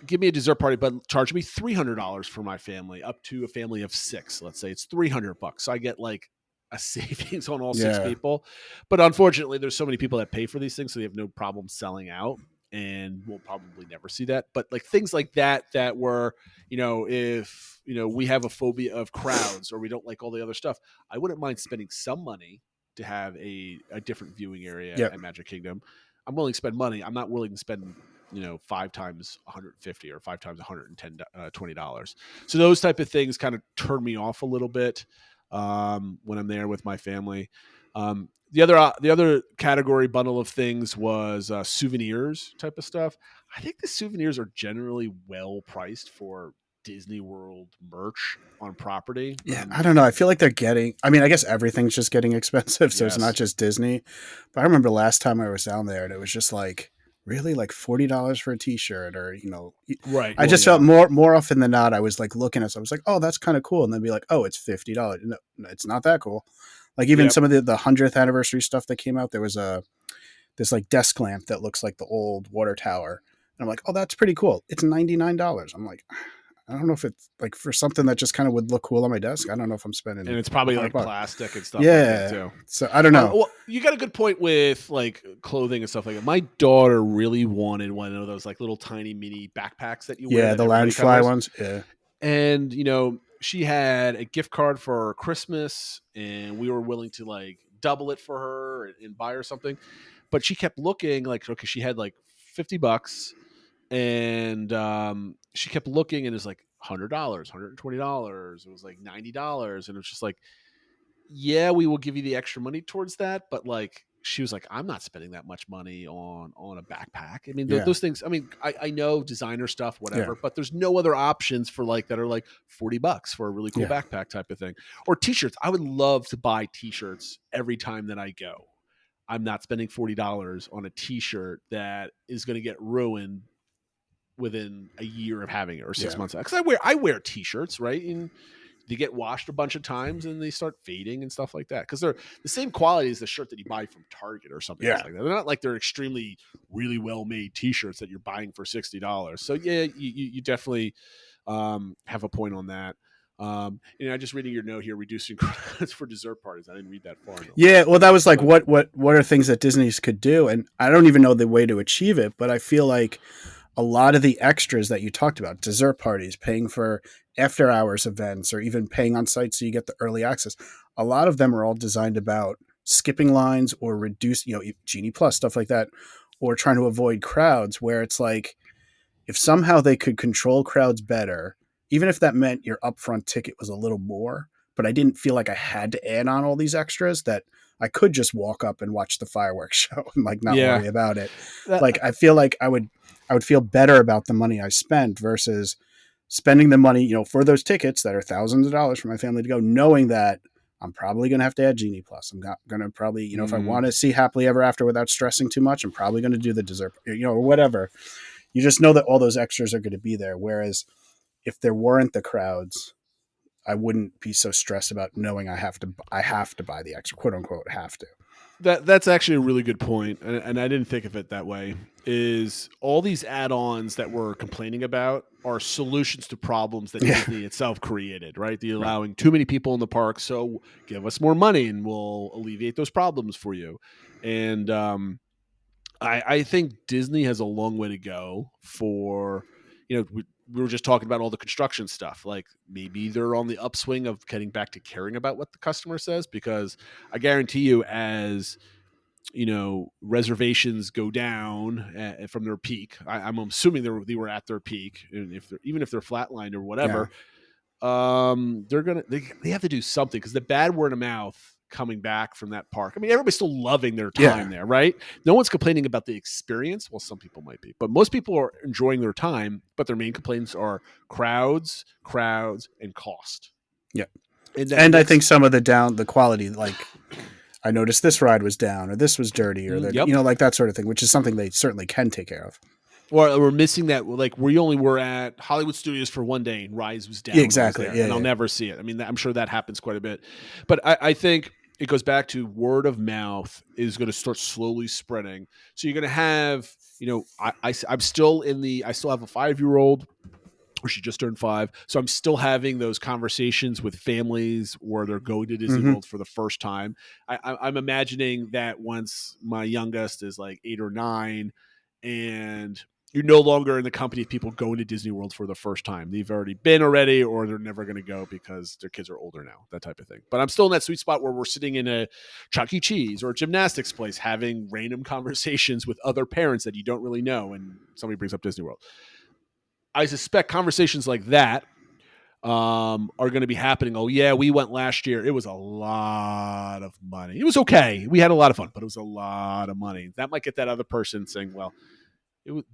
give me a dessert party, but charge me $300 for my family, up to a family of 6. Let's say it's $300. So I get like a savings on all 6 people. But unfortunately, there's so many people that pay for these things, so they have no problem selling out, and we'll probably never see that. But like things like that were, if, we have a phobia of crowds or we don't like all the other stuff, I wouldn't mind spending some money to have a different viewing area at Magic Kingdom. I'm willing to spend money. I'm not willing to spend 5 times $150 or 5 times $110, $20. So those type of things kind of turn me off a little bit when I'm there with my family. The other category bundle of things was souvenirs type of stuff. I think the souvenirs are generally well priced for Disney World merch on property. Yeah, I don't know. I feel like they're getting. I mean, I guess everything's just getting expensive, so it's Yes. not just Disney. But I remember last time I was down there, and it was just like really like $40 for a T-shirt, or Right. I just felt more often than not, I was like looking at, so I was like, oh, that's kind of cool, and then be like, oh, it's $50. No, it's not that cool. Like even Yep. some of the 100th anniversary stuff that came out, there was this like desk lamp that looks like the old water tower, and I'm like, oh, that's pretty cool. It's $99. I'm like, I don't know if it's like for something that just kind of would look cool on my desk. I don't know if I'm spending. and it's probably like $100. plastic and stuff like that Yeah. too. So I don't know. Well, you got a good point with like clothing and stuff like that. My daughter really wanted one of those like little tiny mini backpacks that you wear. Yeah, that the everybody lounge fly covers. ones. Yeah. And she had a gift card for Christmas, and we were willing to like double it for her and buy her something. But she kept looking like, okay, she had like $50, and she kept looking, and it was like $100, $120. It was like $90, and it's just like, yeah, we will give you the extra money towards that, but like she was like, I'm not spending that much money on a backpack. I mean, Yeah. those things. I mean, I know designer stuff, whatever, Yeah. but there's no other options for like that are like $40 for a really cool Yeah. backpack type of thing, or t-shirts. I would love to buy t-shirts every time that I go. I'm not spending $40 on a t-shirt that is going to get ruined within a year of having it or 6 Yeah. months. Because I wear t-shirts, right? And they get washed a bunch of times and they start fading and stuff like that because they're the same quality as the shirt that you buy from Target or something Yeah. else like that. They're not like they're extremely really well made t-shirts that you're buying for $60. So yeah, you definitely have a point on that. I just reading your note here, reducing credits for dessert parties. I didn't read that far. Yeah. Well, that was like, what are things that Disney's could do? And I don't even know the way to achieve it, but I feel like a lot of the extras that you talked about, dessert parties, paying for after hours events, or even paying on site so you get the early access, a lot of them are all designed about skipping lines or reduce, Genie Plus, stuff like that, or trying to avoid crowds, where it's like, if somehow they could control crowds better, even if that meant your upfront ticket was a little more, but I didn't feel like I had to add on all these extras, that I could just walk up and watch the fireworks show and like not Yeah. worry about it. Like, I feel like I would feel better about the money I spent versus spending the money, for those tickets that are thousands of dollars for my family to go, knowing that I'm probably going to have to add Genie Plus. I'm not going to probably, if I want to see Happily Ever After without stressing too much, I'm probably going to do the dessert, or whatever. You just know that all those extras are going to be there. Whereas if there weren't the crowds, I wouldn't be so stressed about knowing I have to buy the extra, quote unquote, have to. That's actually a really good point, and I didn't think of it that way. Is all these add-ons that we're complaining about are solutions to problems that Disney itself created, right? The allowing too many people in the park, so give us more money and we'll alleviate those problems for you. And I think Disney has a long way to go for, we were just talking about all the construction stuff. Like maybe they're on the upswing of getting back to caring about what the customer says, because I guarantee you, as reservations go down from their peak, I'm assuming they were at their peak, and even if they're flatlined or whatever, they have to do something, because the bad word of mouth coming back from that park. I mean, everybody's still loving their time there, right? No one's complaining about the experience. Well, some people might be, but most people are enjoying their time. But their main complaints are crowds, and cost. Yeah, and I think some of the quality, like I noticed this ride was down, or this was dirty, or like that sort of thing, which is something they certainly can take care of. Or we're missing that, like we only were at Hollywood Studios for one day and Rise was down. Yeah, exactly. And I'll never see it. I mean, I'm sure that happens quite a bit. But I think it goes back to word of mouth is going to start slowly spreading. So you're going to have, I still have a 5-year-old, or she just turned 5. So I'm still having those conversations with families where they're going to Disney World for the first time. I'm imagining that once my youngest is like 8 or 9, and you're no longer in the company of people going to Disney World for the first time. They've already been already, or they're never going to go because their kids are older now, that type of thing. But I'm still in that sweet spot where we're sitting in a Chuck E. Cheese or a gymnastics place having random conversations with other parents that you don't really know, and somebody brings up Disney World. I suspect conversations like that are going to be happening. Oh yeah, we went last year. It was a lot of money. It was okay. We had a lot of fun, but it was a lot of money. That might get that other person saying, well,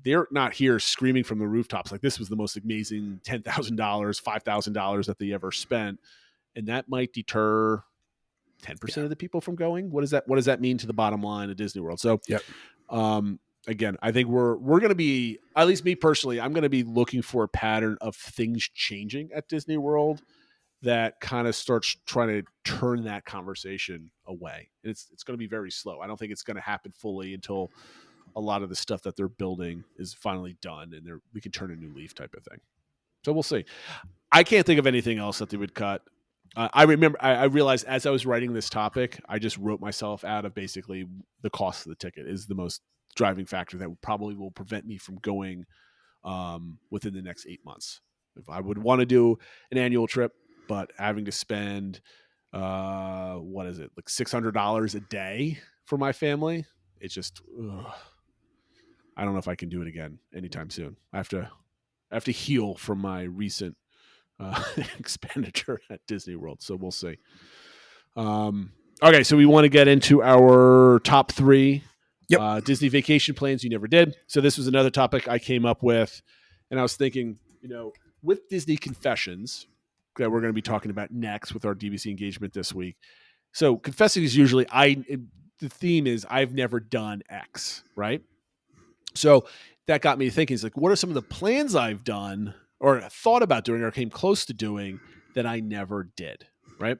they're not here screaming from the rooftops like this was the most amazing $10,000, $5,000 that they ever spent. And that might deter 10% of the people from going. What does that mean to the bottom line of Disney World? So, again, I think we're going to be, at least me personally, I'm going to be looking for a pattern of things changing at Disney World that kind of starts trying to turn that conversation away. And it's going to be very slow. I don't think it's going to happen fully until a lot of the stuff that they're building is finally done and we can turn a new leaf type of thing. So we'll see. I can't think of anything else that they would cut. I remember, I realized as I was writing this topic, I just wrote myself out of basically the cost of the ticket is the most driving factor that probably will prevent me from going within the next 8 months. If I would want to do an annual trip, but having to spend, like $600 a day for my family, it's just, I don't know if I can do it again anytime soon. I have to heal from my recent expenditure at Disney World. So we'll see. Okay, so we want to get into our top 3 Disney vacation plans you never did. So this was another topic I came up with, and I was thinking, with Disney Confessions that we're going to be talking about next with our DVC engagement this week. So confessing is usually the theme is I've never done X, right? So that got me thinking, it's like, what are some of the plans I've done or thought about doing or came close to doing that I never did, right?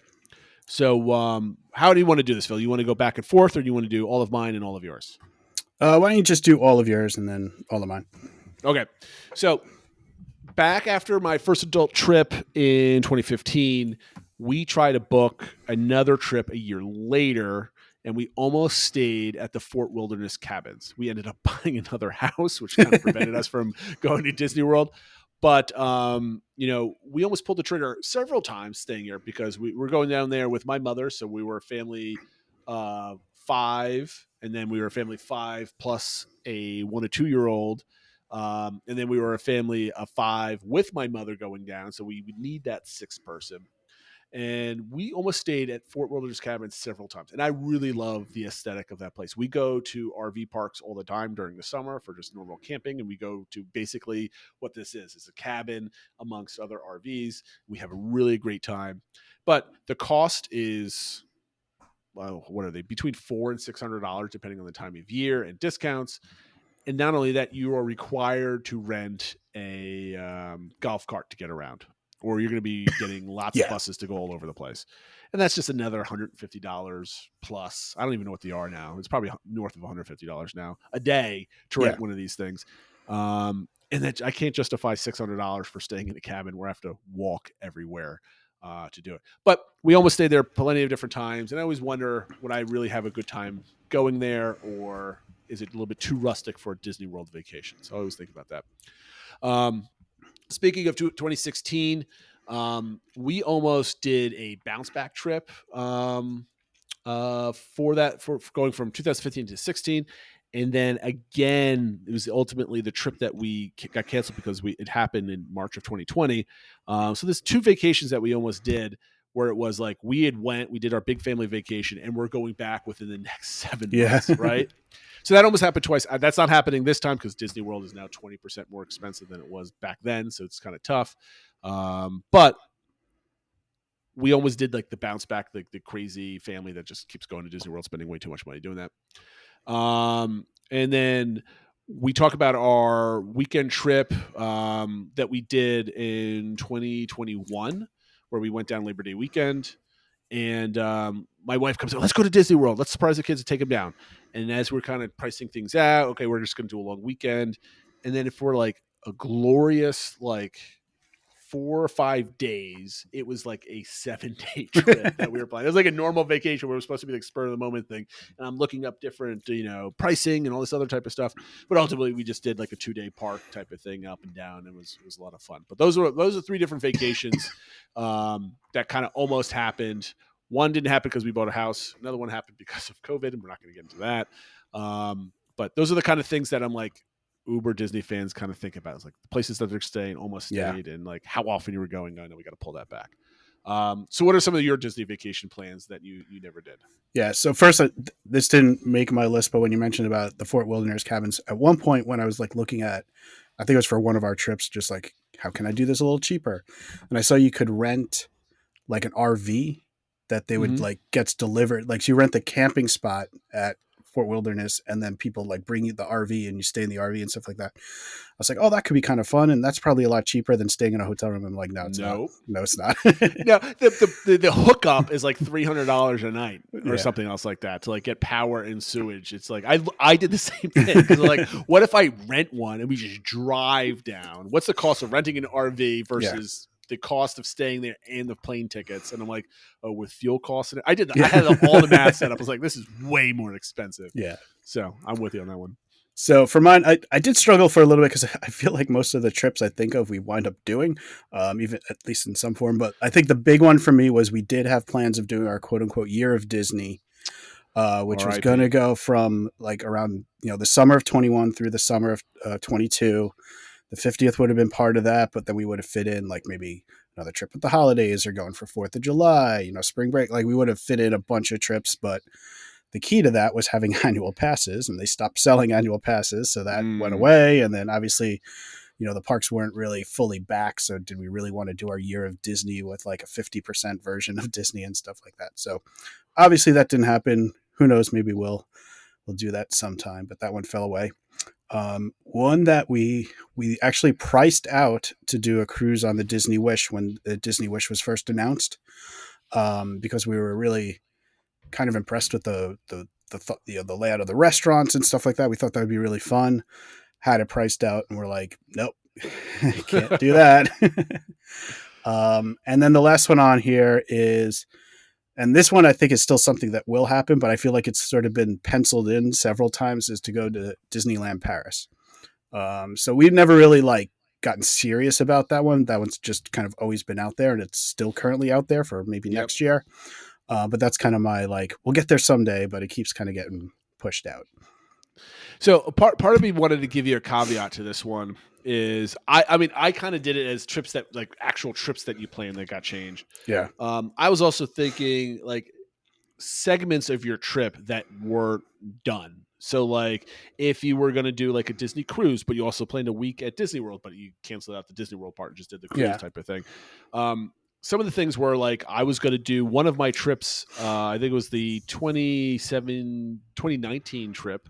So how do you want to do this, Phil? You want to go back and forth, or do you want to do all of mine and all of yours? Why don't you just do all of yours and then all of mine? Okay. So back after my first adult trip in 2015, we tried to book another trip a year later, and we almost stayed at the Fort Wilderness Cabins. We ended up buying another house, which kind of prevented us from going to Disney World. But, we almost pulled the trigger several times staying here because we were going down there with my mother. So we were a family 5, and then we were a family 5 plus a 1 or 2-year-old. And then we were a family of 5 with my mother going down. So we would need that 6th person. And we almost stayed at Fort Wilderness Cabins several times. And I really love the aesthetic of that place. We go to RV parks all the time during the summer for just normal camping. And we go to basically what this is. It's a cabin amongst other RVs. We have a really great time. But the cost is, well, what are they? Between $400 and $600, depending on the time of year and discounts. And not only that, you are required to rent a golf cart to get around. Or you're going to be getting lots of buses to go all over the place. And that's just another $150 plus. I don't even know what they are now. It's probably north of $150 now a day to rent one of these things. And that I can't justify $600 for staying in a cabin where I have to walk everywhere to do it. But we almost stayed there plenty of different times. And I always wonder, would I really have a good time going there, or is it a little bit too rustic for a Disney World vacation? So I always think about that. Speaking of 2016, we almost did a bounce back trip for going from 2015 to 16. And then again, it was ultimately the trip that we got canceled because it happened in March of 2020. So there's 2 vacations that we almost did where it was like we did our big family vacation and we're going back within the next 7 months, right? So that almost happened twice. That's not happening this time because Disney World is now 20% more expensive than it was back then. So it's kind of tough. But we almost did like the bounce back, like the crazy family that just keeps going to Disney World, spending way too much money doing that. And then we talk about our weekend trip that we did in 2021, where we went down Labor Day weekend. And my wife comes out, let's go to Disney World. Let's surprise the kids and take them down. And as we're kind of pricing things out, okay, we're just going to do a long weekend. And then if we're like a glorious, 4 or 5 days, it was like a 7-day trip that we were planning. It was like a normal vacation where it was supposed to be like spur of the moment thing. And I'm looking up different, pricing and all this other type of stuff. But ultimately we just did like a 2-day park type of thing up and down. It was a lot of fun. But those are 3 different vacations that kind of almost happened. One didn't happen because we bought a house. Another one happened because of COVID, and we're not going to get into that. But those are the kind of things that I'm like, Uber Disney fans kind of think about. It's like the places that they're staying, almost Yeah. stayed, and like how often you were going. I know we got to pull that back. So what are some of your Disney vacation plans that you never did? Yeah. So first, this didn't make my list, but when you mentioned about the Fort Wilderness cabins, at one point when I was like looking at, I think it was for one of our trips, just like, how can I do this a little cheaper? And I saw you could rent like an RV that they would like gets delivered. Like, so you rent the camping spot at Fort Wilderness, and then people like bring you the RV and you stay in the RV and stuff like that. I was like, oh, that could be kind of fun, and that's probably a lot cheaper than staying in a hotel room. I'm like, no, it's not. No, it's not. No, the hookup is like $300 a night or Yeah. something else like that to like get power and sewage. It's like I did the same thing because like, what if I rent one and we just drive down? What's the cost of renting an RV versus the cost of staying there and the plane tickets? And I'm like, oh, with fuel costs, I did. I had all the math set up. I was like, this is way more expensive. Yeah. So I'm with you on that one. So for mine, I did struggle for a little bit because I feel like most of the trips I think of we wind up doing, even at least in some form. But I think the big one for me was we did have plans of doing our quote unquote year of Disney, which was going to go from like around, the summer of 21 through the summer of 22. The 50th would have been part of that, but then we would have fit in like maybe another trip with the holidays or going for 4th of July, spring break. Like we would have fit in a bunch of trips, but the key to that was having annual passes, and they stopped selling annual passes. So that went away. And then obviously, the parks weren't really fully back. So did we really want to do our year of Disney with like a 50% version of Disney and stuff like that? So obviously that didn't happen. Who knows? Maybe we'll do that sometime, but that one fell away. One that we actually priced out to do a cruise on the Disney Wish when the Disney Wish was first announced, because we were really kind of impressed with the layout of the restaurants and stuff like that. We thought that would be really fun. Had it priced out, and we're like, nope, can't do that. And then the last one on here is, and this one I think is still something that will happen, but I feel like it's sort of been penciled in several times, is to go to Disneyland Paris. So we've never really like gotten serious about that one. That one's just kind of always been out there, and it's still currently out there for maybe next year. But that's kind of my like, we'll get there someday, but it keeps kind of getting pushed out. So part of me wanted to give you a caveat to this one is I kind of did it as trips that like actual trips that you planned that got changed. Yeah. I was also thinking like segments of your trip that were done. So like if you were going to do like a Disney cruise, but you also planned a week at Disney World, but you canceled out the Disney World part and just did the cruise type of thing. Some of the things were like, I was going to do one of my trips. I think it was the 2019 trip.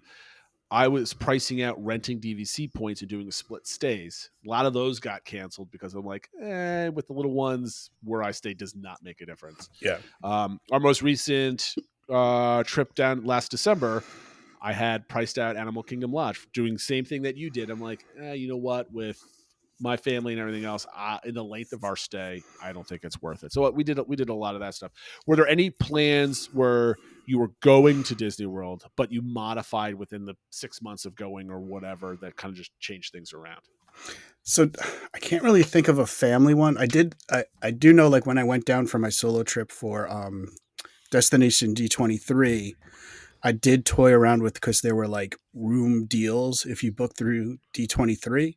I was pricing out renting DVC points and doing split stays. A lot of those got canceled because I'm like, with the little ones, where I stay does not make a difference. Yeah. Our most recent trip down last December, I had priced out Animal Kingdom Lodge, doing the same thing that you did. I'm like, you know what, with my family and everything else, in the length of our stay, I don't think it's worth it. So we did a lot of that stuff. Were there any plans where you were going to Disney World, but you modified within the 6 months of going or whatever that kind of just changed things around? So I can't really think of a family one. I do know, like when I went down for my solo trip for Destination D23, I did toy around with, because there were like room deals if you book through D23.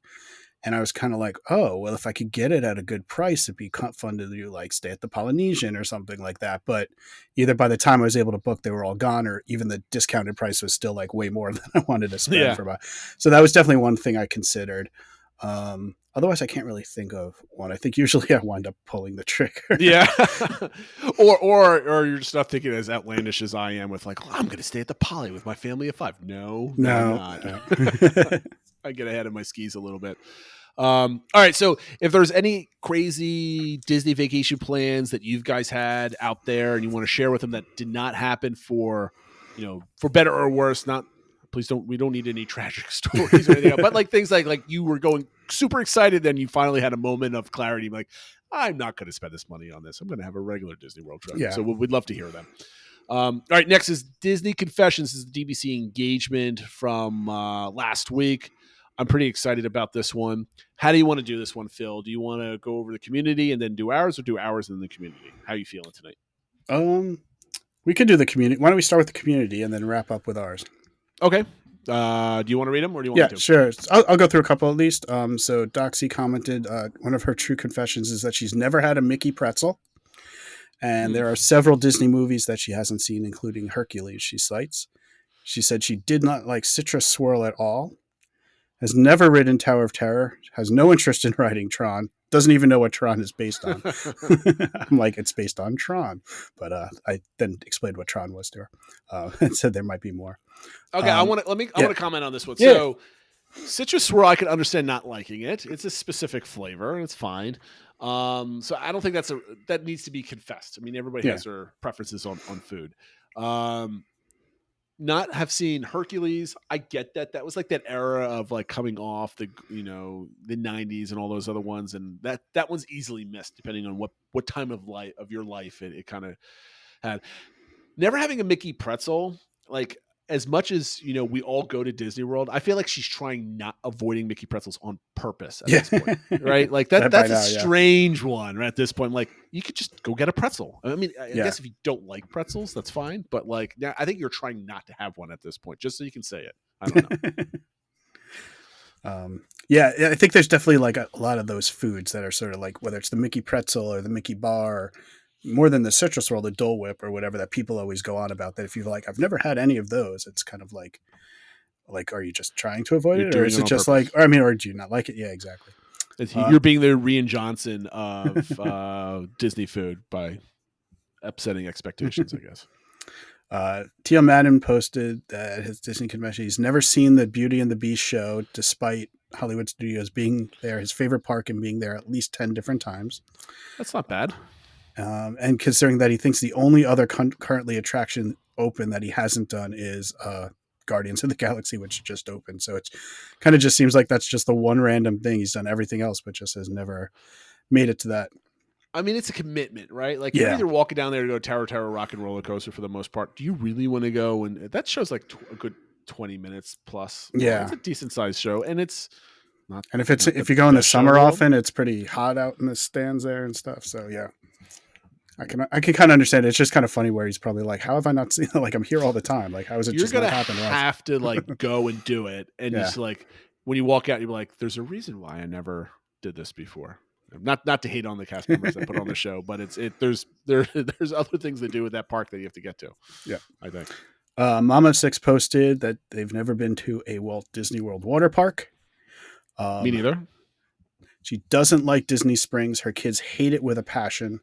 And I was kind of like, oh, well, if I could get it at a good price, it'd be fun to do, like stay at the Polynesian or something like that. But either by the time I was able to book, they were all gone, or even the discounted price was still like way more than I wanted to spend for. So that was definitely one thing I considered. Otherwise, I can't really think of one. I think usually I wind up pulling the trigger. Yeah. or you're just not thinking as outlandish as I am with like, I'm going to stay at the Poly with my family of 5. No, I'm not. I get ahead of my skis a little bit. All right. So if there's any crazy Disney vacation plans that you guys had out there and you want to share with them that did not happen for better or worse, we don't need any tragic stories or anything else, but like things like you were going super excited, then you finally had a moment of clarity, like, I'm not going to spend this money on this. I'm going to have a regular Disney World trip. Yeah. So we'd love to hear them. All right. Next is Disney Confessions. This is the DVC engagement from last week. I'm pretty excited about this one. How do you want to do this one, Phil? Do you want to go over the community and then do ours, or do ours and then the community? How are you feeling tonight? We could do the community. Why don't we start with the community and then wrap up with ours? Okay. Do you want to read them or do you want Yeah, me to? sure. I'll go through a couple at least. So Doxy commented, one of her true confessions is that she's never had a Mickey pretzel. And there are several Disney movies that she hasn't seen, including Hercules, she cites. She said she did not like Citrus Swirl at all, has never ridden Tower of Terror, has no interest in riding Tron, doesn't even know what Tron is based on. I'm like, it's based on Tron. But I then explained what Tron was to her and said there might be more. Okay, I want to comment on this one. Yeah. So, Citrus Swirl, I can understand not liking it. It's a specific flavor, and it's fine. So I don't think that needs to be confessed. I mean, everybody has their preferences on food. Not have seen Hercules. I get that. That was like that era of like coming off the the 90s and all those other ones, and that one's easily missed depending on what time of your life it kind of had. Never having a Mickey pretzel, like as much as we all go to Disney World, I feel like she's trying not avoiding Mickey pretzels on purpose at this point, right? Like that's a strange one right at this point. Like you could just go get a pretzel. I mean, I guess if you don't like pretzels, that's fine. But like, yeah, I think you're trying not to have one at this point, just so you can say it. I don't know. Yeah, I think there's definitely like a lot of those foods that are sort of like, whether it's the Mickey pretzel or the Mickey bar, or more than the Citrus Swirl, the Dole Whip or whatever that people always go on about, that if you're like, I've never had any of those, it's kind of like, are you just trying to avoid it? Or is it just purpose. Or do you not like it? Yeah, exactly. You're being the Rian Johnson of Disney food by upsetting expectations, I guess. T.O. Madden posted that at his Disney convention, he's never seen the Beauty and the Beast show, despite Hollywood Studios being there, his favorite park, and being there at least 10 different times. That's not bad. And considering that he thinks the only other currently attraction open that he hasn't done is Guardians of the Galaxy, which just opened. So it kind of just seems like that's just the one random thing. He's done everything else, but just has never made it to that. I mean, it's a commitment, right? Like you're either walking down there to go Tower Rock and Roller Coaster for the most part. Do you really want to go? And that show's like a good 20 minutes plus. Yeah. It's a decent sized show. And it's not. And if you go in the summer often, it's pretty hot out in the stands there and stuff. So yeah. I can kind of understand it. It's just kind of funny where he's probably like, how have I not seen it? Like, I'm here all the time. Like, how is it just not happening? You're going to have to like go and do it. And just like, when you walk out, you're like, there's a reason why I never did this before. Not to hate on the cast members that put on the show, but there's other things to do with that park that you have to get to. Yeah. I think. Mama Six posted that they've never been to a Walt Disney World water park. Me neither. She doesn't like Disney Springs. Her kids hate it with a passion.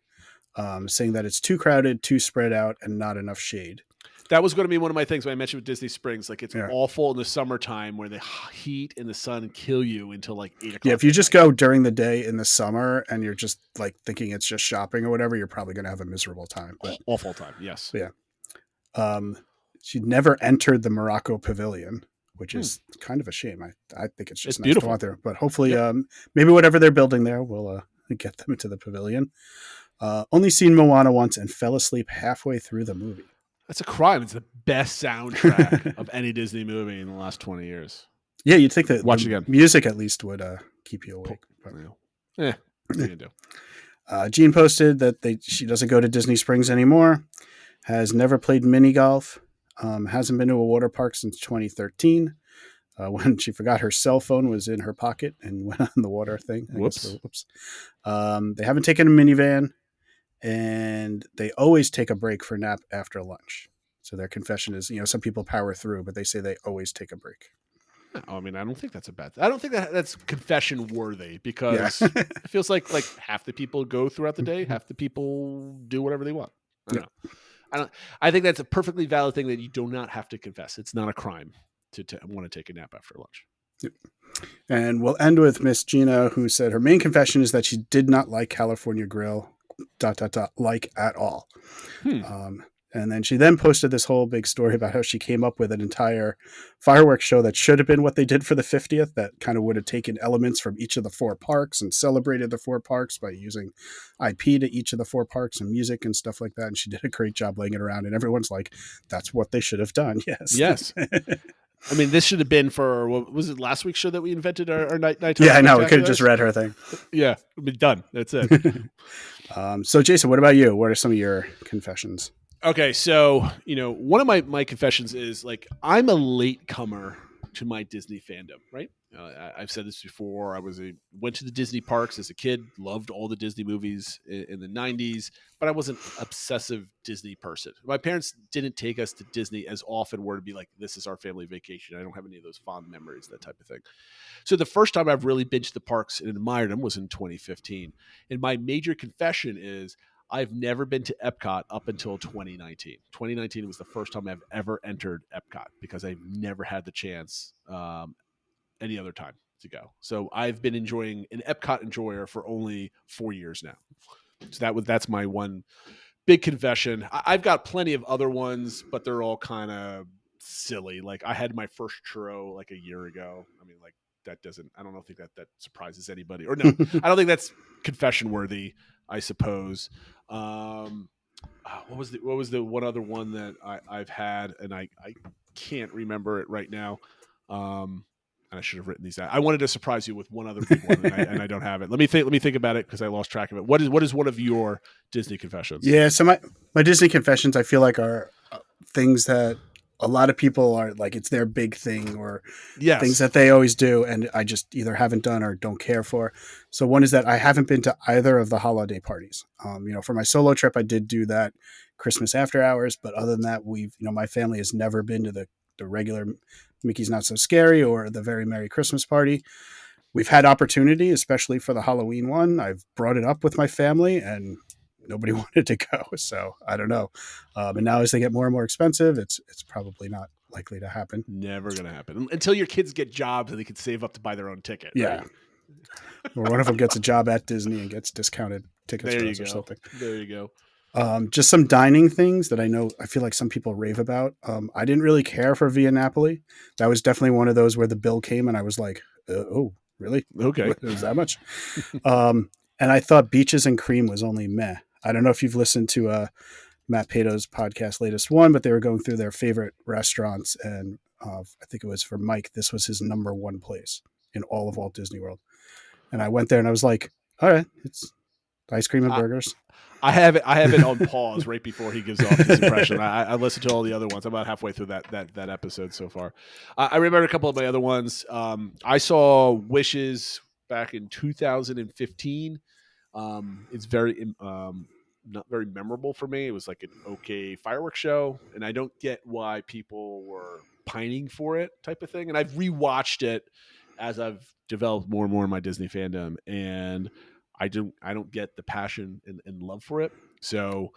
Saying that it's too crowded, too spread out, and not enough shade. That was going to be one of my things when I mentioned with Disney Springs. Like, it's awful in the summertime where the heat and the sun kill you until like 8 o'clock. Yeah, if you just go during the day in the summer and you're just like thinking it's just shopping or whatever, you're probably going to have a miserable time. But, awful time, yes. Yeah. She never entered the Morocco Pavilion, which is kind of a shame. I think it's just nice beautiful to want there. But hopefully, maybe whatever they're building there will get them into the pavilion. Only seen Moana once and fell asleep halfway through the movie. That's a crime. It's the best soundtrack of any Disney movie in the last 20 years. Yeah, you'd think that watch again. Music at least would keep you awake. What are you do? Jean posted that she doesn't go to Disney Springs anymore, has never played mini golf, hasn't been to a water park since 2013. When she forgot her cell phone was in her pocket and went on the water thing. Whoops. They haven't taken a minivan. And they always take a break for nap after lunch. So their confession is, some people power through, but they say they always take a break. I mean, I don't think that's a bad thing. I don't think that's confession worthy because it feels like half the people go throughout the day, half the people do whatever they want. I think that's a perfectly valid thing that you do not have to confess. It's not a crime to want to take a nap after lunch. Yep. And we'll end with Miss Gina, who said her main confession is that she did not like California Grill like at all. And then she posted this whole big story about how she came up with an entire fireworks show that should have been what they did for the 50th, that kind of would have taken elements from each of the 4 parks and celebrated the 4 parks by using IP to each of the 4 parks and music and stuff like that. And she did a great job laying it around, and everyone's like, that's what they should have done. Yes. I mean, this should have been for, what was it, last week's show that we invented our nighttime? Yeah, I know. We could have just read her thing. Yeah, we've been done. That's it. So, Jason, what about you? What are some of your confessions? Okay, so, one of my confessions is, like, I'm a late comer to my Disney fandom, right? I've said this before. I went to the Disney parks as a kid, loved all the Disney movies in the 90s, but I wasn't an obsessive Disney person. My parents didn't take us to Disney as often were to be like, this is our family vacation. I don't have any of those fond memories, that type of thing. So the first time I've really been to the parks and admired them was in 2015. And my major confession is I've never been to Epcot up until 2019. 2019 was the first time I've ever entered Epcot because I've never had the chance any other time to go. So I've been enjoying an Epcot enjoyer for only 4 years now. So that's my one big confession. I've got plenty of other ones, but they're all kind of silly. Like I had my first churro like a year ago. I mean, like I don't think that surprises anybody. Or no, I don't think that's confession worthy, I suppose. What was the one other one that I've had, and I can't remember it right now. And I should have written these out. I wanted to surprise you with one other big one, and I don't have it. Let me think about it because I lost track of it. What is one of your Disney confessions? Yeah, so my Disney confessions, I feel like are things that a lot of people are like, it's their big thing, or things that they always do, and I just either haven't done or don't care for. So one is that I haven't been to either of the holiday parties. For my solo trip, I did do that Christmas after hours, but other than that, my family has never been to the regular Mickey's Not So Scary or the Very Merry Christmas Party. We've had opportunity, especially for the Halloween one. I've brought it up with my family and nobody wanted to go. So I don't know. And now as they get more and more expensive, it's probably not likely to happen. Never going to happen until your kids get jobs and they can save up to buy their own ticket. Yeah. Right? Or one of them gets a job at Disney and gets discounted tickets or something. There you go. Just some dining things that I feel like some people rave about. I didn't really care for Via Napoli. That was definitely one of those where the bill came and I was like, oh, really? Okay. It was that much. And I thought Beaches and Cream was only meh. I don't know if you've listened to Matt Pato's podcast, latest one, but they were going through their favorite restaurants. And I think it was for Mike. This was his number one place in all of Walt Disney World. And I went there and I was like, all right, it's ice cream and burgers. I have it on pause right before he gives off his impression. I listened to all the other ones. I'm about halfway through that episode so far. I remember a couple of my other ones. I saw Wishes back in 2015. It's very not very memorable for me. It was like an okay fireworks show, and I don't get why people were pining for it, type of thing. And I've rewatched it as I've developed more and more in my Disney fandom, and I don't get the passion and love for it. So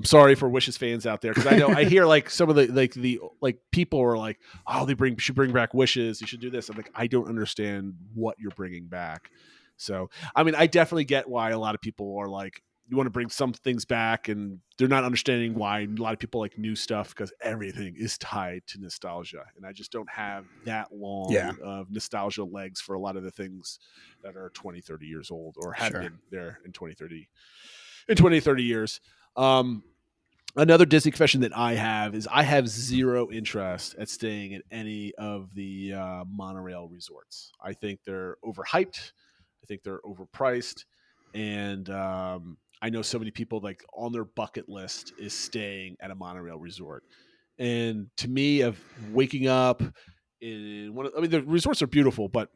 sorry for Wishes fans out there, because I know I hear like some of the people are like, oh, should bring back Wishes. You should do this. I'm like, I don't understand what you're bringing back. So I mean, I definitely get why a lot of people are like, you want to bring some things back, and they're not understanding why a lot of people like new stuff, because everything is tied to nostalgia, and I just don't have that long of nostalgia legs for a lot of the things that are 20, 30 years old or have been there in 20, 30 years. Another Disney confession that I have is I have zero interest at staying at any of the monorail resorts. I think they're overhyped. I think they're overpriced. And I know so many people like on their bucket list is staying at a monorail resort. And to me, of waking up in the resorts are beautiful, but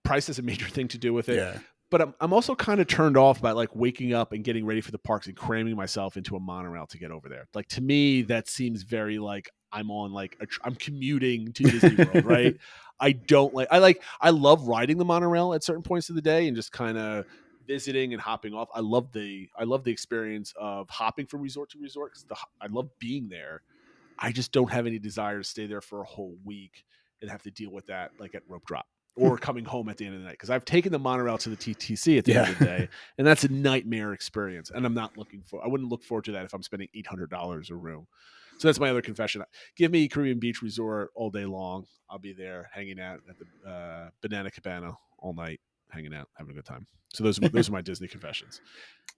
price is a major thing to do with it. Yeah. But I'm also kind of turned off by like waking up and getting ready for the parks and cramming myself into a monorail to get over there. Like, to me, that seems very like I'm on like I'm commuting to Disney World, right? I love riding the monorail at certain points of the day and just kind of visiting and hopping off. I love the experience of hopping from resort to resort, because I love being there. I just don't have any desire to stay there for a whole week and have to deal with that like at rope drop or coming home at the end of the night, because I've taken the monorail to the TTC at the end of the day, and that's a nightmare experience, and I wouldn't look forward to that if I'm spending $800 a room. So that's my other confession. Give me Caribbean Beach Resort all day long. I'll be there hanging out at the Banana Cabana all night, hanging out, having a good time. So those are my Disney confessions.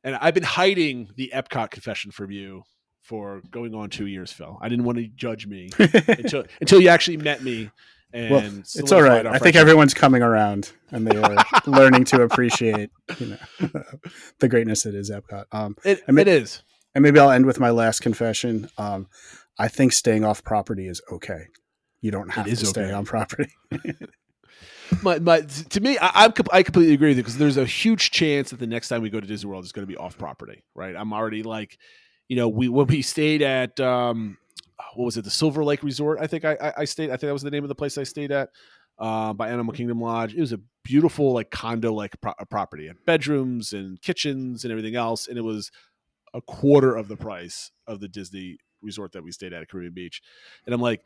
And I've been hiding the Epcot confession from you for going on 2 years, Phil. I didn't want to judge me until you actually met me. And it's all right. I think everyone's coming around, and they are learning to appreciate, the greatness that is Epcot. It is. And maybe I'll end with my last confession. I think staying off property is okay. You don't have is to stay okay. on property. To me, I completely agree with you, because there's a huge chance that the next time we go to Disney World is going to be off property, right? I'm already like, when we stayed at what was it, the Silver Lake Resort? I think I stayed. I think that was the name of the place I stayed at, by Animal Kingdom Lodge. It was a beautiful like condo like property, had bedrooms and kitchens and everything else, and it was a quarter of the price of the Disney resort that we stayed at Caribbean Beach. And I'm like,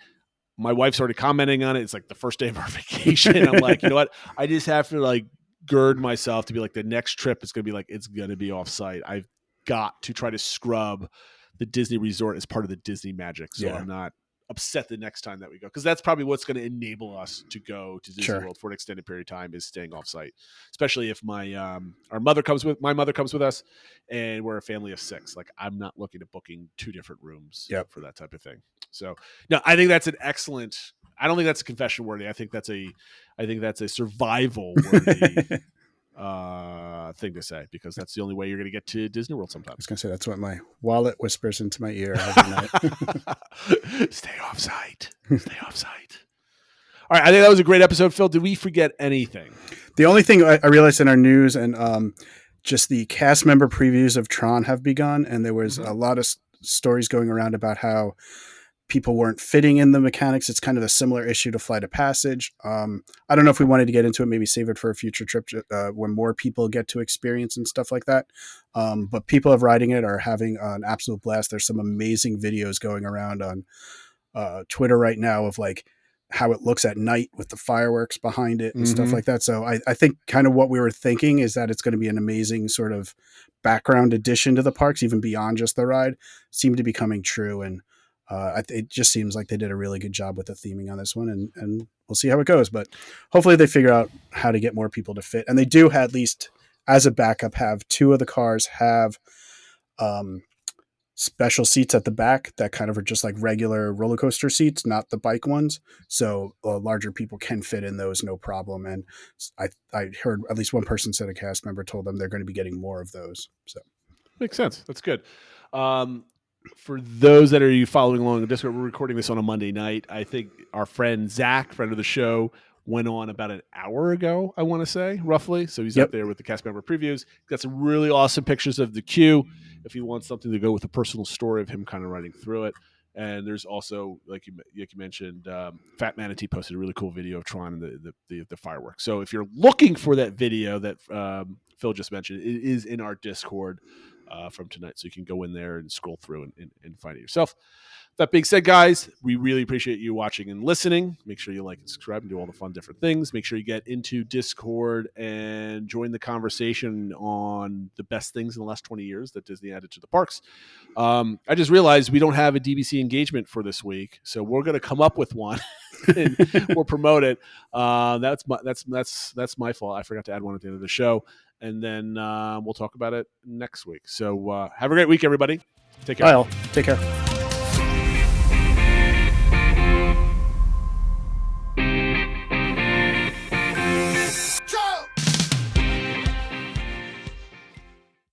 my wife's already commenting on it. It's like the first day of our vacation. I'm like, you know what? I just have to like gird myself to be like, the next trip is going to be like, it's going to be off site. I've got to try to scrub the Disney resort as part of the Disney magic. So I'm not upset the next time that we go, because that's probably what's going to enable us to go to Disney World for an extended period of time, is staying off site, especially if my mother comes with us, and we're a family of 6. Like, I'm not looking at booking 2 different rooms for that type of thing. So no, I think that's an excellent, I don't think that's a confession worthy. I think that's a survival worthy thing to say, because that's the only way you're going to get to Disney World sometime. I was going to say, that's what my wallet whispers into my ear every night. Stay off site. Stay off site. All right. I think that was a great episode, Phil. Did we forget anything? The only thing I realized in our news, and just the cast member previews of Tron have begun, and there was a lot of stories going around about how people weren't fitting in the mechanics. It's kind of a similar issue to Flight of Passage. I don't know if we wanted to get into it, maybe save it for a future trip when more people get to experience and stuff like that. But people of riding it are having an absolute blast. There's some amazing videos going around on Twitter right now of like how it looks at night with the fireworks behind it and stuff like that. So I think kind of what we were thinking is that it's going to be an amazing sort of background addition to the parks, even beyond just the ride, seemed to be coming true. And it just seems like they did a really good job with the theming on this one, and we'll see how it goes. But hopefully they figure out how to get more people to fit. And they do, at least as a backup, have 2 of the cars have special seats at the back that kind of are just like regular roller coaster seats, not the bike ones. So larger people can fit in those, no problem. And I heard at least one person said, a cast member told them they're going to be getting more of those. So makes sense. That's good. For those that are following along in Discord, we're recording this on a Monday night. I think our friend Zach, friend of the show, went on about an hour ago, I want to say, roughly. So he's up there with the cast member previews. Got some really awesome pictures of the queue if you want something to go with a personal story of him kind of riding through it. And there's also, like you mentioned, Fat Manatee posted a really cool video of Tron and the fireworks. So if you're looking for that video that Phil just mentioned, it is in our Discord from tonight, so you can go in there and scroll through and find it yourself. That being said, guys, we really appreciate you watching and listening. Make sure you like and subscribe and do all the fun different things. Make sure you get into Discord and join the conversation on the best things in the last 20 years that Disney added to the parks. I just realized we don't have a DBC engagement for this week, so we're going to come up with one and we'll promote it. That's my fault. I forgot to add one at the end of the show. And then we'll talk about it next week. So have a great week, everybody. Take care. Bye all. Take care.